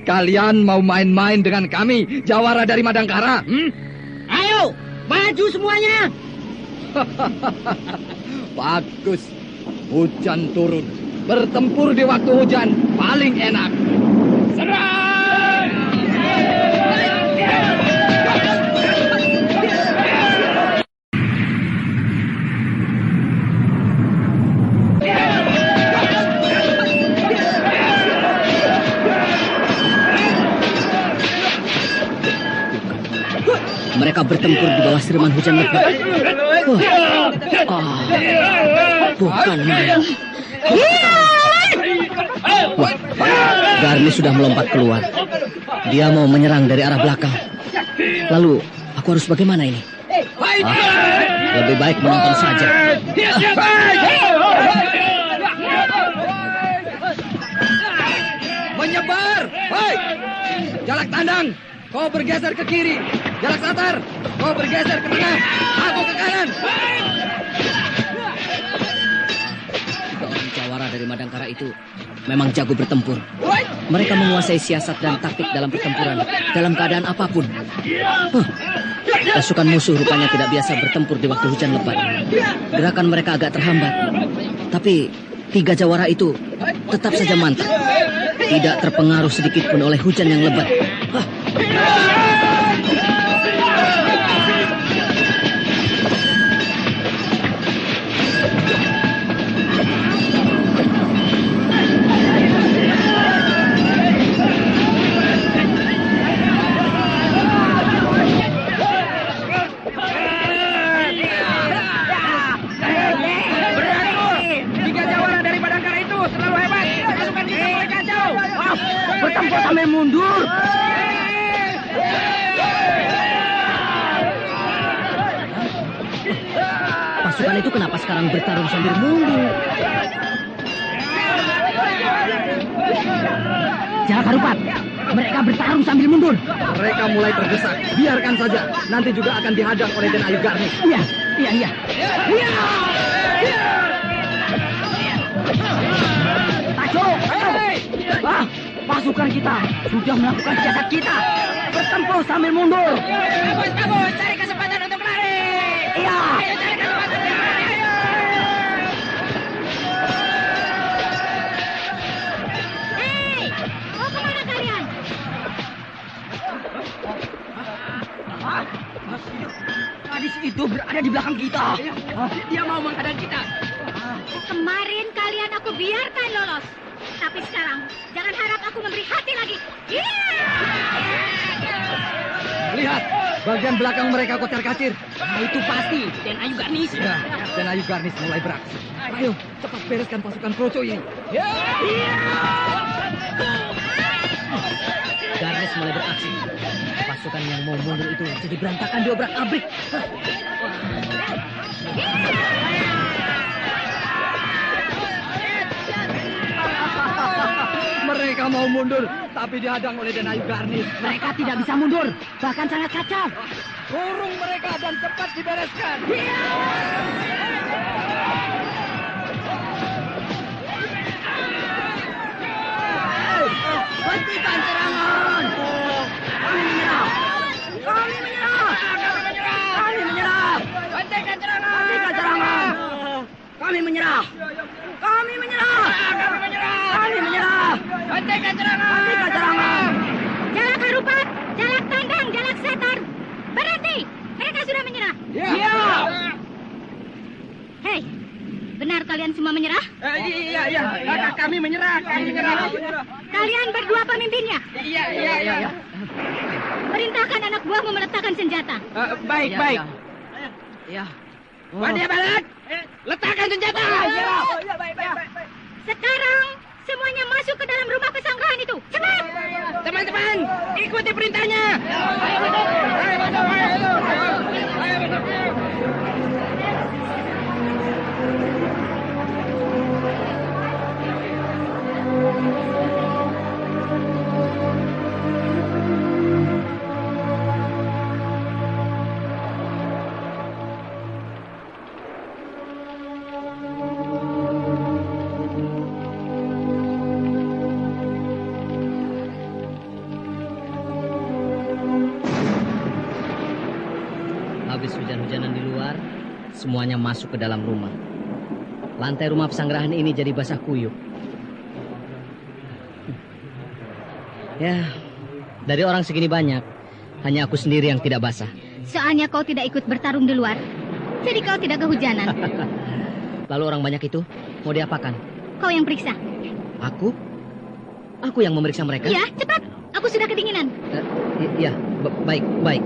Kalian mau main-main dengan kami, jawara dari Madangkara? Ayo, maju semuanya. Bagus. Hujan turun. Bertempur di waktu hujan paling enak. Serang! Mereka bertempur di bawah siraman hujan lebat. Bukan main. Wah, Garnis sudah melompat keluar. Dia mau menyerang dari arah belakang. Lalu, aku harus bagaimana ini? Lebih baik menonton saja. Menyebar! Hei! Jalak Tandang, kau bergeser ke kiri. Jalak Satar, kau bergeser ke tengah. Aku ke kanan. Jawara dari Madangkara itu memang jago bertempur. Mereka menguasai siasat dan taktik dalam pertempuran, dalam keadaan apapun. Pasukan musuh rupanya tidak biasa bertempur di waktu hujan lebat. Gerakan mereka agak terhambat. Tapi 3 jawara itu tetap saja mantap. Tidak terpengaruh sedikit pun oleh hujan yang lebat. Bertempur sampai mundur. Pasukan itu kenapa sekarang bertarung sambil mundur? Jalak Harupat, mereka bertarung sambil mundur. Mereka mulai terdesak. Biarkan saja. Nanti juga akan dihadang oleh Den Ayu Garnis. Iya. Tajo, pasukan kita sudah melakukan siasat kita. bertempur sambil mundur. Bagus, cari kesempatan untuk lari. Iya. Ayo cari kesempatan untuk lari, ayo. Hei, mau kemana kalian? Gadis itu berada di belakang kita. Dia mau menghadang kita. Kemarin kalian aku biarkan lolos. Tapi sekarang, jangan harap aku memberi hati lagi. Lihat, bagian belakang mereka kocar-kacir. Nah, itu pasti Den Ayu Garnis. Ya, Dan Ayu Garnis mulai beraksi. Ayo, cepat bereskan pasukan Proco ini. Garnis mulai beraksi. Pasukan yang mau mundur itu jadi berantakan diobrak-abrik. Mereka mau mundur, tapi dihadang oleh Den Ayu Garnis. Mereka tidak bisa mundur, bahkan sangat kacau. Kurung mereka dan cepat dibereskan. Hentikan serangan. Kami menyerah. Kami menyerah. Kami menyerah. Hentikan serangan. Hentikan serangan. Kami menyerah. Kami menyerah. Kami menyerah. Kami menyerah. Hentikan serangan. Hentikan serangan. Jalak Harupat, Jalak Tandang, Jalak Setar. Berhenti, mereka sudah menyerah. Iya. Hei, benar kalian semua menyerah? Iya. Kami menyerah. Kami menyerah. Kalian berdua pemimpinnya. Iya. Perintahkan anak buahmu meletakkan senjata. Baik. Ya. Wadia balik. Letakkan senjata. Baik. Sekarang semuanya masuk ke dalam rumah pesanggrahan itu. Cepat! Teman-teman, ikuti perintahnya. Habis hujan-hujanan di luar, semuanya masuk ke dalam rumah. Lantai rumah pesanggrahan ini jadi basah kuyup. Ya, dari orang segini banyak, hanya aku sendiri yang tidak basah. Soalnya kau tidak ikut bertarung di luar, jadi kau tidak kehujanan. Lalu orang banyak itu mau diapakan? Kau yang periksa. Aku? Aku yang memeriksa mereka? Iya, cepat. Aku sudah kedinginan. Iya, baik.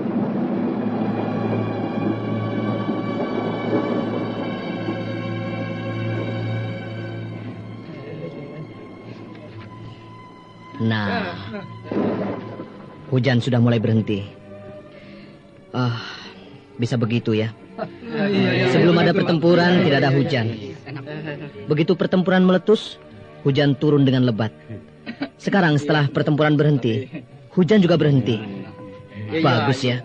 Nah, hujan sudah mulai berhenti. Bisa begitu ya. Sebelum ada pertempuran tidak ada hujan. Begitu pertempuran meletus, hujan turun dengan lebat. Sekarang setelah pertempuran berhenti, hujan juga berhenti. Bagus ya.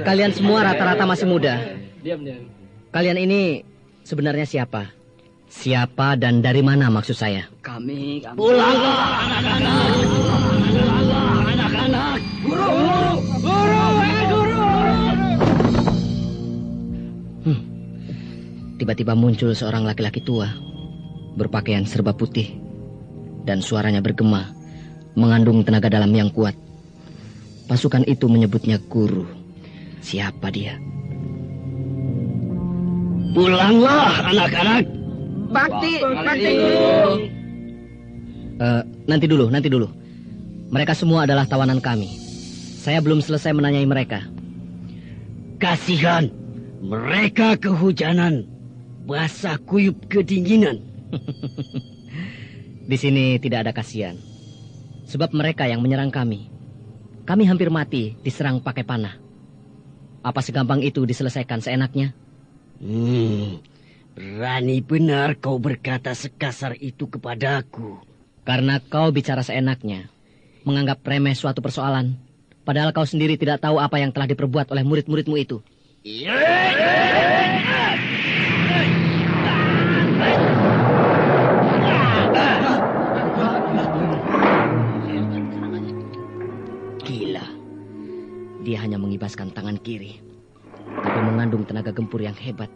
Kalian semua rata-rata masih muda. Kalian ini sebenarnya siapa? Siapa dan dari mana maksud saya? Kami. Pulanglah anak-anak. Guru. Tiba-tiba muncul seorang laki-laki tua, berpakaian serba putih, dan suaranya bergema, mengandung tenaga dalam yang kuat. Pasukan itu menyebutnya guru. Siapa dia? Pulanglah anak-anak. Bakti guru. Nanti dulu. Mereka semua adalah tawanan kami. Saya belum selesai menanyai mereka. Kasihan, mereka kehujanan, basah kuyup kedinginan. Di sini tidak ada kasihan, sebab mereka yang menyerang kami. Kami hampir mati diserang pakai panah. Apa segampang itu diselesaikan seenaknya? Berani benar kau berkata sekasar itu kepadaku. Karena kau bicara seenaknya, menganggap remeh suatu persoalan, padahal kau sendiri tidak tahu apa yang telah diperbuat oleh murid-muridmu itu. melepaskan tangan kiri. Tapi mengandung tenaga gempur yang hebat.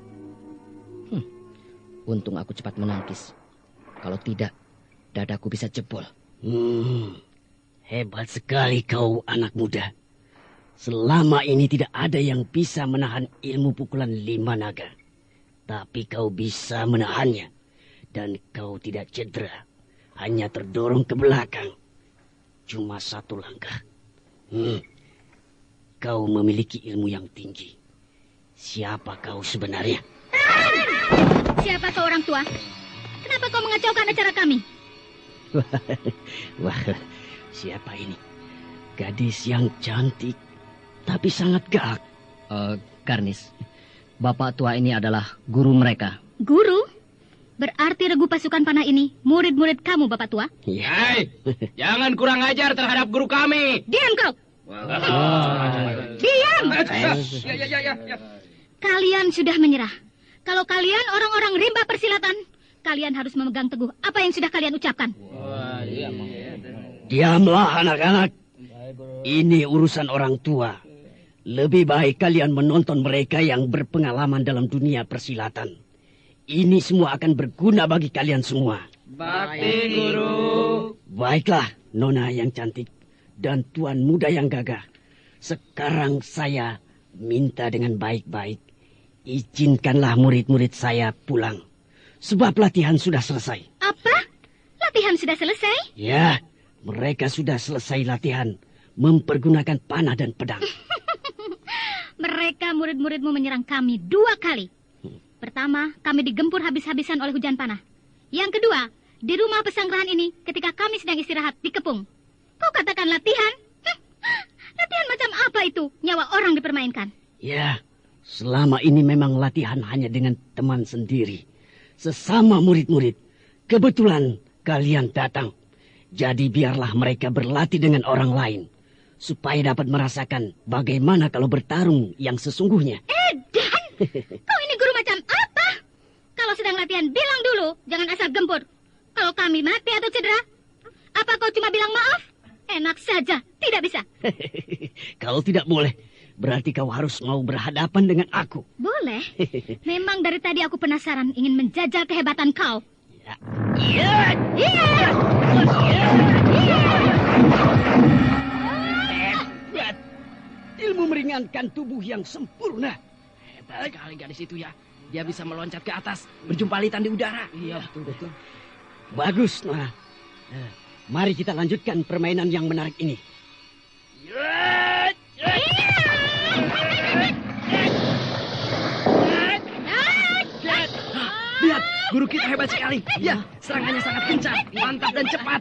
Untung aku cepat menangkis. Kalau tidak, dadaku bisa jebol. Hebat sekali kau, anak muda. Selama ini tidak ada yang bisa menahan ilmu pukulan 5 naga. Tapi kau bisa menahannya. Dan kau tidak cedera. Hanya terdorong ke belakang. Cuma 1 langkah. Kau memiliki ilmu yang tinggi. Siapa kau sebenarnya? Siapa kau, orang tua? Kenapa kau mengacaukan acara kami? Wah, siapa ini? Gadis yang cantik, tapi sangat galak. Garnis, bapak tua ini adalah guru mereka. Guru? Berarti regu pasukan panah ini murid-murid kamu, bapak tua? Hei, jangan kurang ajar terhadap guru kami. Diam kau! Diam! Kalian sudah menyerah. Kalau kalian orang-orang rimba persilatan, kalian harus memegang teguh apa yang sudah kalian ucapkan. Diamlah anak-anak. Ini urusan orang tua. Lebih baik kalian menonton mereka yang berpengalaman dalam dunia persilatan. Ini semua akan berguna bagi kalian semua. Bakti guru. Baiklah, Nona yang cantik dan tuan muda yang gagah. Sekarang saya minta dengan baik-baik. Izinkanlah murid-murid saya pulang. Sebab latihan sudah selesai. Apa? Latihan sudah selesai? Ya, mereka sudah selesai latihan. Mempergunakan panah dan pedang. Mereka murid-muridmu menyerang kami 2 kali. Pertama, kami digempur habis-habisan oleh hujan panah. Yang kedua, di rumah pesanggrahan ini ketika kami sedang istirahat dikepung. Kau katakan latihan? Latihan macam apa itu? Nyawa orang dipermainkan. Ya, selama ini memang latihan hanya dengan teman sendiri. Sesama murid-murid. Kebetulan kalian datang. Jadi biarlah mereka berlatih dengan orang lain. Supaya dapat merasakan bagaimana kalau bertarung yang sesungguhnya. Edan! Kau ini guru macam apa? Kalau sedang latihan, bilang dulu. Jangan asal gempur. Kalau kami mati atau cedera, apa kau cuma bilang maaf? Enak saja, tidak bisa. Kalau tidak boleh, berarti kau harus mau berhadapan dengan aku. Boleh. Memang dari tadi aku penasaran ingin menjajal kehebatan kau. Iya. Hebat. Ilmu meringankan tubuh yang sempurna. Hebat sekali gadis itu ya. Dia bisa meloncat ke atas, berjumpalitan di udara. Iya, betul. Bagus, Nona. Mari kita lanjutkan permainan yang menarik ini. Lihat, guru kita hebat sekali. Ya, serangannya sangat kencang, mantap dan cepat.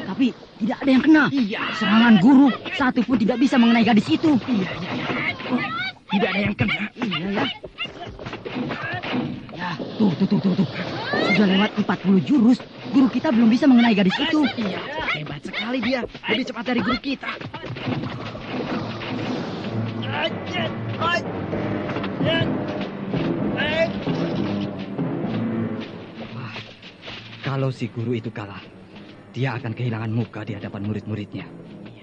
Tapi tidak ada yang kena. Iya. Serangan guru satu pun tidak bisa mengenai gadis itu. Iya. Oh, tidak ada yang kena. Iya ya. Ya, tuh. Sudah lewat 40 jurus, guru kita belum bisa mengenai gadis itu. Iya, hebat sekali dia. Lebih cepat dari guru kita. Wah, kalau si guru itu kalah, dia akan kehilangan muka di hadapan murid-muridnya.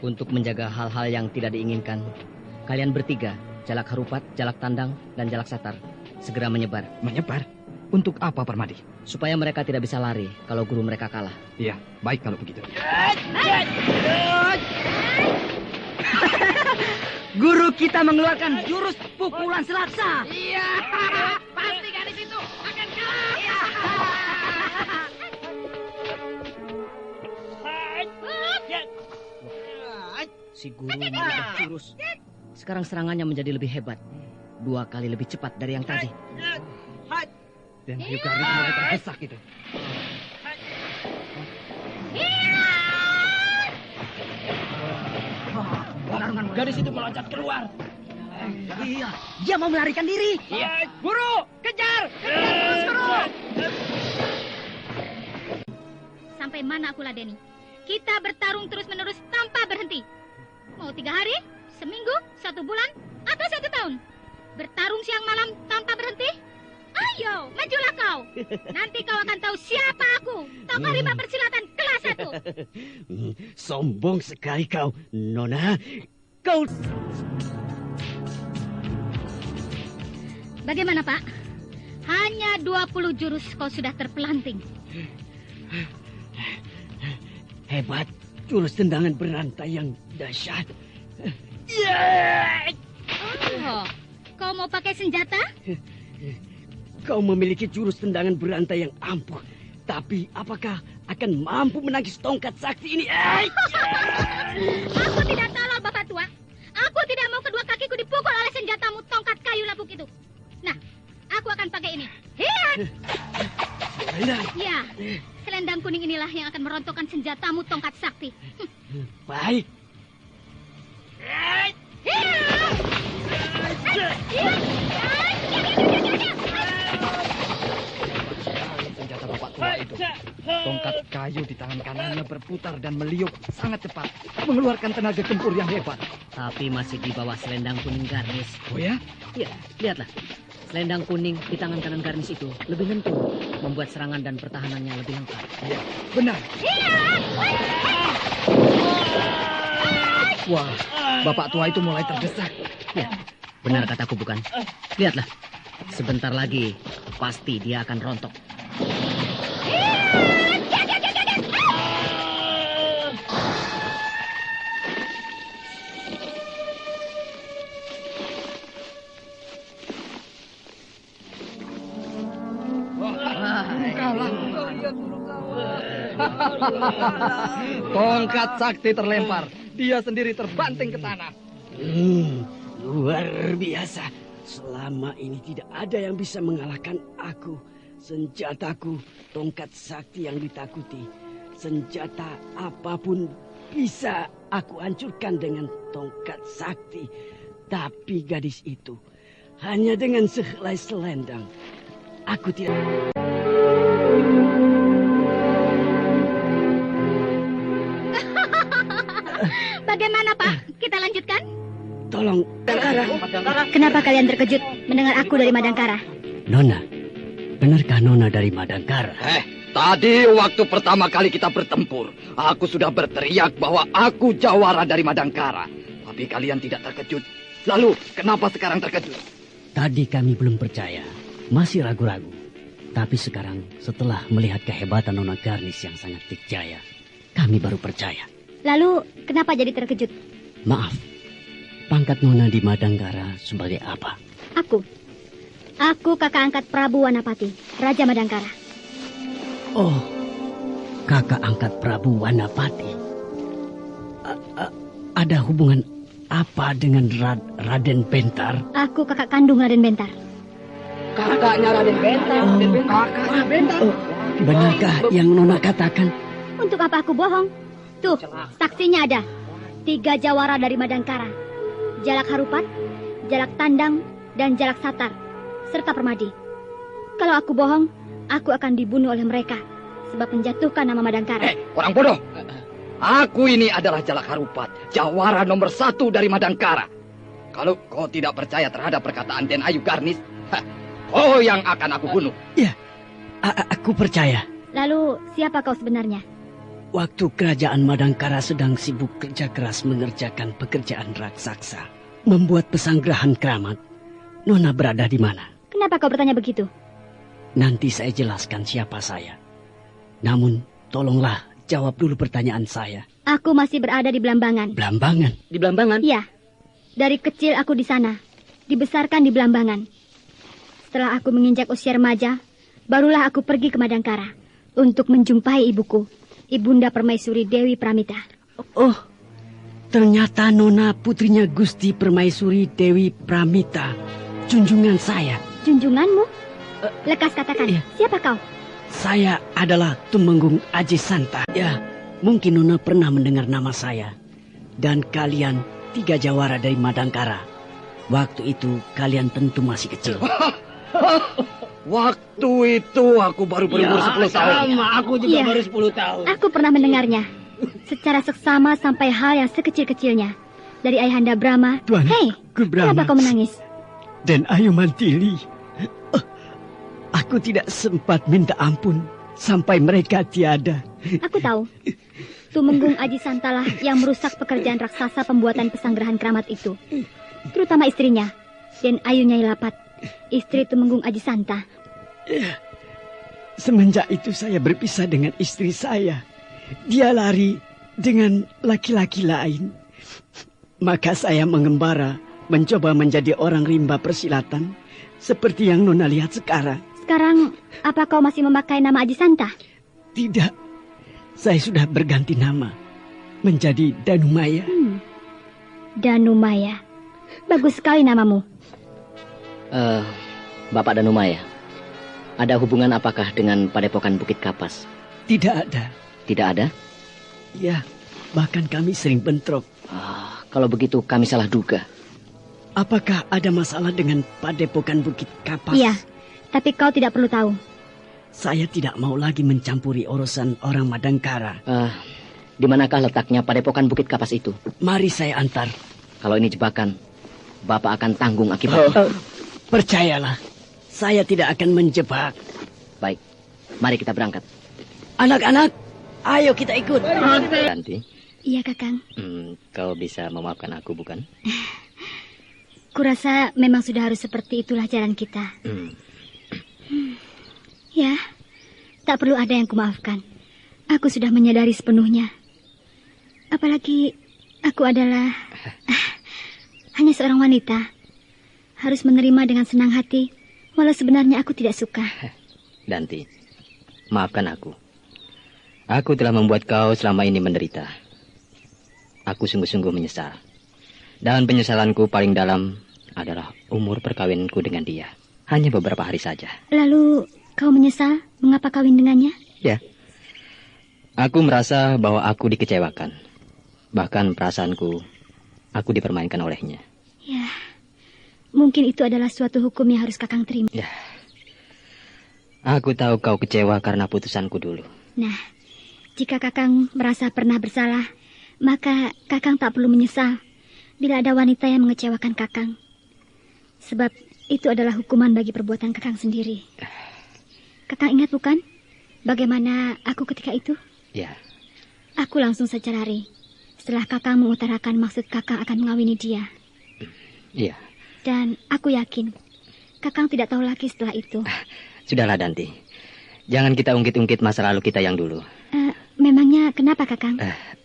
Untuk menjaga hal-hal yang tidak diinginkan, kalian bertiga, Jalak Harupat, Jalak Tandang, dan Jalak Satar, segera menyebar. Menyebar? Untuk apa, Permadi? Supaya mereka tidak bisa lari kalau guru mereka kalah. Iya, baik kalau begitu. Guru kita mengeluarkan jurus pukulan selaksa. Iya, pasti gadis itu akan kalah. Si guru mengubah jurus. Sekarang serangannya menjadi lebih hebat. 2 kali lebih cepat dari yang tadi. Dan juga mulai terdesak itu. Gadis itu meloncat keluar. Iya, dia mau melarikan diri. Iya, guru, kejar terus guru. Sampai mana aku ladeni? Kita bertarung terus-menerus tanpa berhenti. Mau 3 hari, seminggu, 1 bulan, atau 1 tahun? Bertarung siang malam tanpa berhenti? Ayo! Ayo, majulah kau. Nanti kau akan tahu siapa aku. Tokoh rimba persilatan kelas 1. Sombong sekali kau, Nona. Kau... Bagaimana, Pak? Hanya 20 jurus kau sudah terpelanting. Hebat, jurus tendangan berantai yang dahsyat. Oh, kau mau pakai senjata? Kau memiliki jurus tendangan berantai yang ampuh. Tapi apakah akan mampu menangkis tongkat sakti ini? Aku tidak tolol, Bapak Tua. Aku tidak mau kedua kakiku dipukul oleh senjatamu tongkat kayu lapuk itu. Nah, aku akan pakai ini. Hiat! Ya, selendang kuning inilah yang akan merontokkan senjatamu tongkat sakti. Baik. Senjata Bapak Tua itu. Tongkat kayu di tangan kanannya berputar dan meliuk sangat cepat, mengeluarkan tenaga gempur yang hebat. Tapi masih di bawah selendang kuning garnis. Oh ya? Iya, lihatlah. Selendang kuning di tangan kanan garnis itu lebih lentur, membuat serangan dan pertahanannya lebih lengkap. Iya, benar. Wah, Bapak Tua itu mulai terdesak. Ya, benar kataku bukan? Lihatlah, sebentar lagi pasti dia akan rontok. Tongkat sakti terlempar. Dia sendiri terbanting ke tanah. Luar biasa. Selama ini tidak ada yang bisa mengalahkan aku. Senjataku, tongkat sakti yang ditakuti. Senjata apapun bisa aku hancurkan dengan tongkat sakti. Tapi gadis itu, hanya dengan sehelai selendang, aku tidak... Bagaimana, Pak? Kita lanjutkan? Tolong, Madangkara. Kenapa kalian terkejut mendengar aku dari Madangkara? Nona, benarkah Nona dari Madangkara? Tadi waktu pertama kali kita bertempur, aku sudah berteriak bahwa aku jawara dari Madangkara. Tapi kalian tidak terkejut. Lalu, kenapa sekarang terkejut? Tadi kami belum percaya, masih ragu-ragu. Tapi sekarang, setelah melihat kehebatan Nona Garnis yang sangat dikjaya, kami baru percaya. Lalu, kenapa jadi terkejut? Maaf, pangkat Nona di Madangkara sebagai apa? Aku kakak angkat Prabu Wanapati, Raja Madangkara. Oh, kakak angkat Prabu Wanapati. Ada hubungan apa dengan Raden Bentar? Aku kakak kandung Raden Bentar. Kakaknya Raden Bentar. Kakaknya Bentar. Benarkah yang Nona katakan? Untuk apa aku bohong? Tuh, saksinya ada. 3 jawara dari Madangkara. Jalak Harupat, Jalak Tandang, dan Jalak Satar, serta Permadi. Kalau aku bohong, aku akan dibunuh oleh mereka, sebab menjatuhkan nama Madangkara. Orang bodoh. Aku ini adalah Jalak Harupat, jawara nomor 1 dari Madangkara. Kalau kau tidak percaya terhadap perkataan Den Ayu Garnis, kau yang akan aku bunuh. Ya, aku percaya. Lalu, siapa kau sebenarnya? Waktu kerajaan Madangkara sedang sibuk kerja keras mengerjakan pekerjaan raksasa, membuat pesanggrahan keramat, Nona berada di mana? Kenapa kau bertanya begitu? Nanti saya jelaskan siapa saya. Namun, tolonglah jawab dulu pertanyaan saya. Aku masih berada di Blambangan. Blambangan? Di Blambangan? Iya. Dari kecil aku di sana. Dibesarkan di Blambangan. Setelah aku menginjak usia remaja, barulah aku pergi ke Madangkara untuk menjumpai ibuku, Ibunda Permaisuri Dewi Pramita. Oh, ternyata Nona putrinya Gusti Permaisuri Dewi Pramita, junjungan saya. Junjunganmu? Lekas katakan, iya. Siapa kau? Saya adalah Tumenggung Aji Santa. Ya, mungkin Nona pernah mendengar nama saya. Dan kalian 3 jawara dari Madangkara. Waktu itu kalian tentu masih kecil. Waktu itu aku baru berumur 10 tahun. Sama, aku juga baru 10 tahun. Aku pernah mendengarnya. Secara seksama sampai hal yang sekecil-kecilnya. Dari Ayahanda Brahma. Tuan, Hei, kenapa kau menangis? Dan Ayu Mantili. Aku tidak sempat minta ampun sampai mereka tiada. Aku tahu. Tumenggung Aji Santalah yang merusak pekerjaan raksasa pembuatan pesanggerahan keramat itu. Terutama istrinya, Den Ayu Nyai Lapat, istri Tumenggung Aji Santa. Semenjak itu saya berpisah dengan istri saya. Dia lari dengan laki-laki lain. Maka saya mengembara, mencoba menjadi orang rimba persilatan, seperti yang Nona lihat sekarang. Sekarang, apa kau masih memakai nama Aji Santa? Tidak. Saya sudah berganti nama menjadi Danumaya. Danumaya. Bagus sekali namamu. Bapak Danumaya, ada hubungan apakah dengan Padepokan Bukit Kapas? Tidak ada. Tidak ada? Ya, bahkan kami sering bentrok. Kalau begitu kami salah duga. Apakah ada masalah dengan Padepokan Bukit Kapas? Iya, tapi kau tidak perlu tahu. Saya tidak mau lagi mencampuri urusan orang Madangkara. Di manakah letaknya Padepokan Bukit Kapas itu? Mari saya antar. Kalau ini jebakan, Bapak akan tanggung akibatnya. Percayalah, saya tidak akan menjebak. Baik, mari kita berangkat. Anak-anak, ayo kita ikut. Ranti. Iya, Kakang. Kau bisa memaafkan aku, bukan? Kurasa memang sudah harus seperti itulah jalan kita. Ya, tak perlu ada yang kumaafkan. Aku sudah menyadari sepenuhnya. Apalagi aku adalah hanya seorang wanita. Harus menerima dengan senang hati, walau sebenarnya aku tidak suka. Danti, maafkan aku. Aku telah membuat kau selama ini menderita. Aku sungguh-sungguh menyesal. Dan penyesalanku paling dalam adalah umur perkawinanku dengan dia. Hanya beberapa hari saja. Lalu kau menyesal mengapa kawin dengannya? Ya. Aku merasa bahwa aku dikecewakan. Bahkan perasaanku, aku dipermainkan olehnya. Ya. Mungkin itu adalah suatu hukum yang harus Kakang terima. Ya. Aku tahu kau kecewa karena putusanku dulu. Nah, jika Kakang merasa pernah bersalah, maka Kakang tak perlu menyesal bila ada wanita yang mengecewakan Kakang. Sebab itu adalah hukuman bagi perbuatan Kakang sendiri. Kakang ingat bukan bagaimana aku ketika itu? Ya. Aku langsung saja lari setelah Kakang mengutarakan maksud Kakang akan mengawini dia. Iya. Dan aku yakin Kakang tidak tahu lagi setelah itu. Sudahlah, Danti. Jangan kita ungkit-ungkit masa lalu kita yang dulu. Memangnya kenapa, Kakang?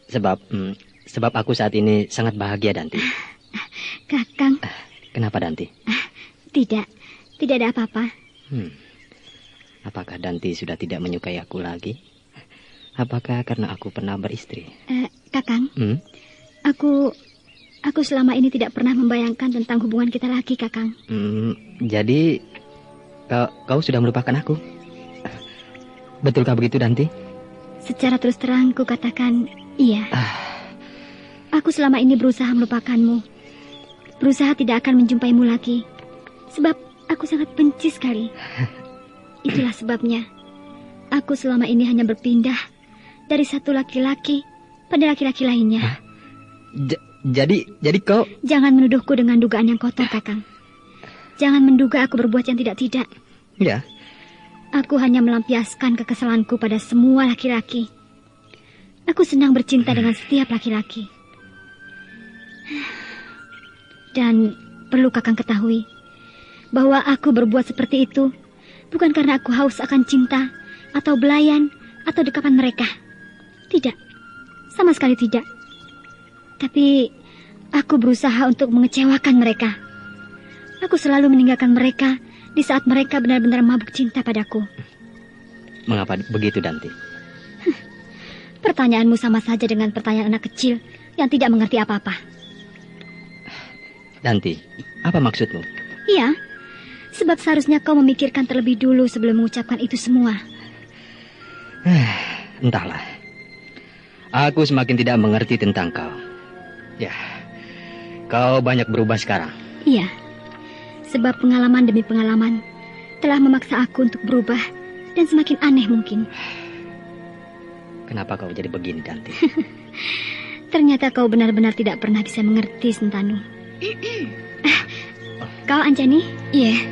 Sebab aku saat ini sangat bahagia, Danti. Kakang. Kenapa, Danti? Tidak ada apa-apa. Apakah Danti sudah tidak menyukai aku lagi? Apakah karena aku pernah beristri? Kakang, aku selama ini tidak pernah membayangkan tentang hubungan kita lagi, Kakang. Jadi kau sudah melupakan aku? Betulkah begitu, Danti? Secara terus terang ku katakan iya. Aku selama ini berusaha melupakanmu. Berusaha tidak akan menjumpaimu lagi. Sebab aku sangat benci sekali. Itulah sebabnya aku selama ini hanya berpindah dari satu laki-laki pada laki-laki lainnya. Jadi kau... Jangan menuduhku dengan dugaan yang kotor, Kakang. Jangan menduga aku berbuat yang tidak-tidak. Ya. Aku hanya melampiaskan kekesalanku pada semua laki-laki. Aku senang bercinta dengan setiap laki-laki. Dan perlu Kakang ketahui bahwa aku berbuat seperti itu bukan karena aku haus akan cinta atau belayan atau dekapan mereka. Tidak, sama sekali tidak. Tapi aku berusaha untuk mengecewakan mereka. Aku selalu meninggalkan mereka di saat mereka benar-benar mabuk cinta padaku. Mengapa begitu, Danti? Pertanyaanmu sama saja dengan pertanyaan anak kecil yang tidak mengerti apa-apa. Danti, apa maksudmu? Iya, sebab seharusnya kau memikirkan terlebih dulu sebelum mengucapkan itu semua. Entahlah. Aku semakin tidak mengerti tentang kau. Ya, kau banyak berubah sekarang. Iya, sebab pengalaman demi pengalaman telah memaksa aku untuk berubah dan semakin aneh mungkin. Kenapa kau jadi begini, Danti? Ternyata kau benar-benar tidak pernah bisa mengerti, Sentanu. Kau, Anjani? Iya.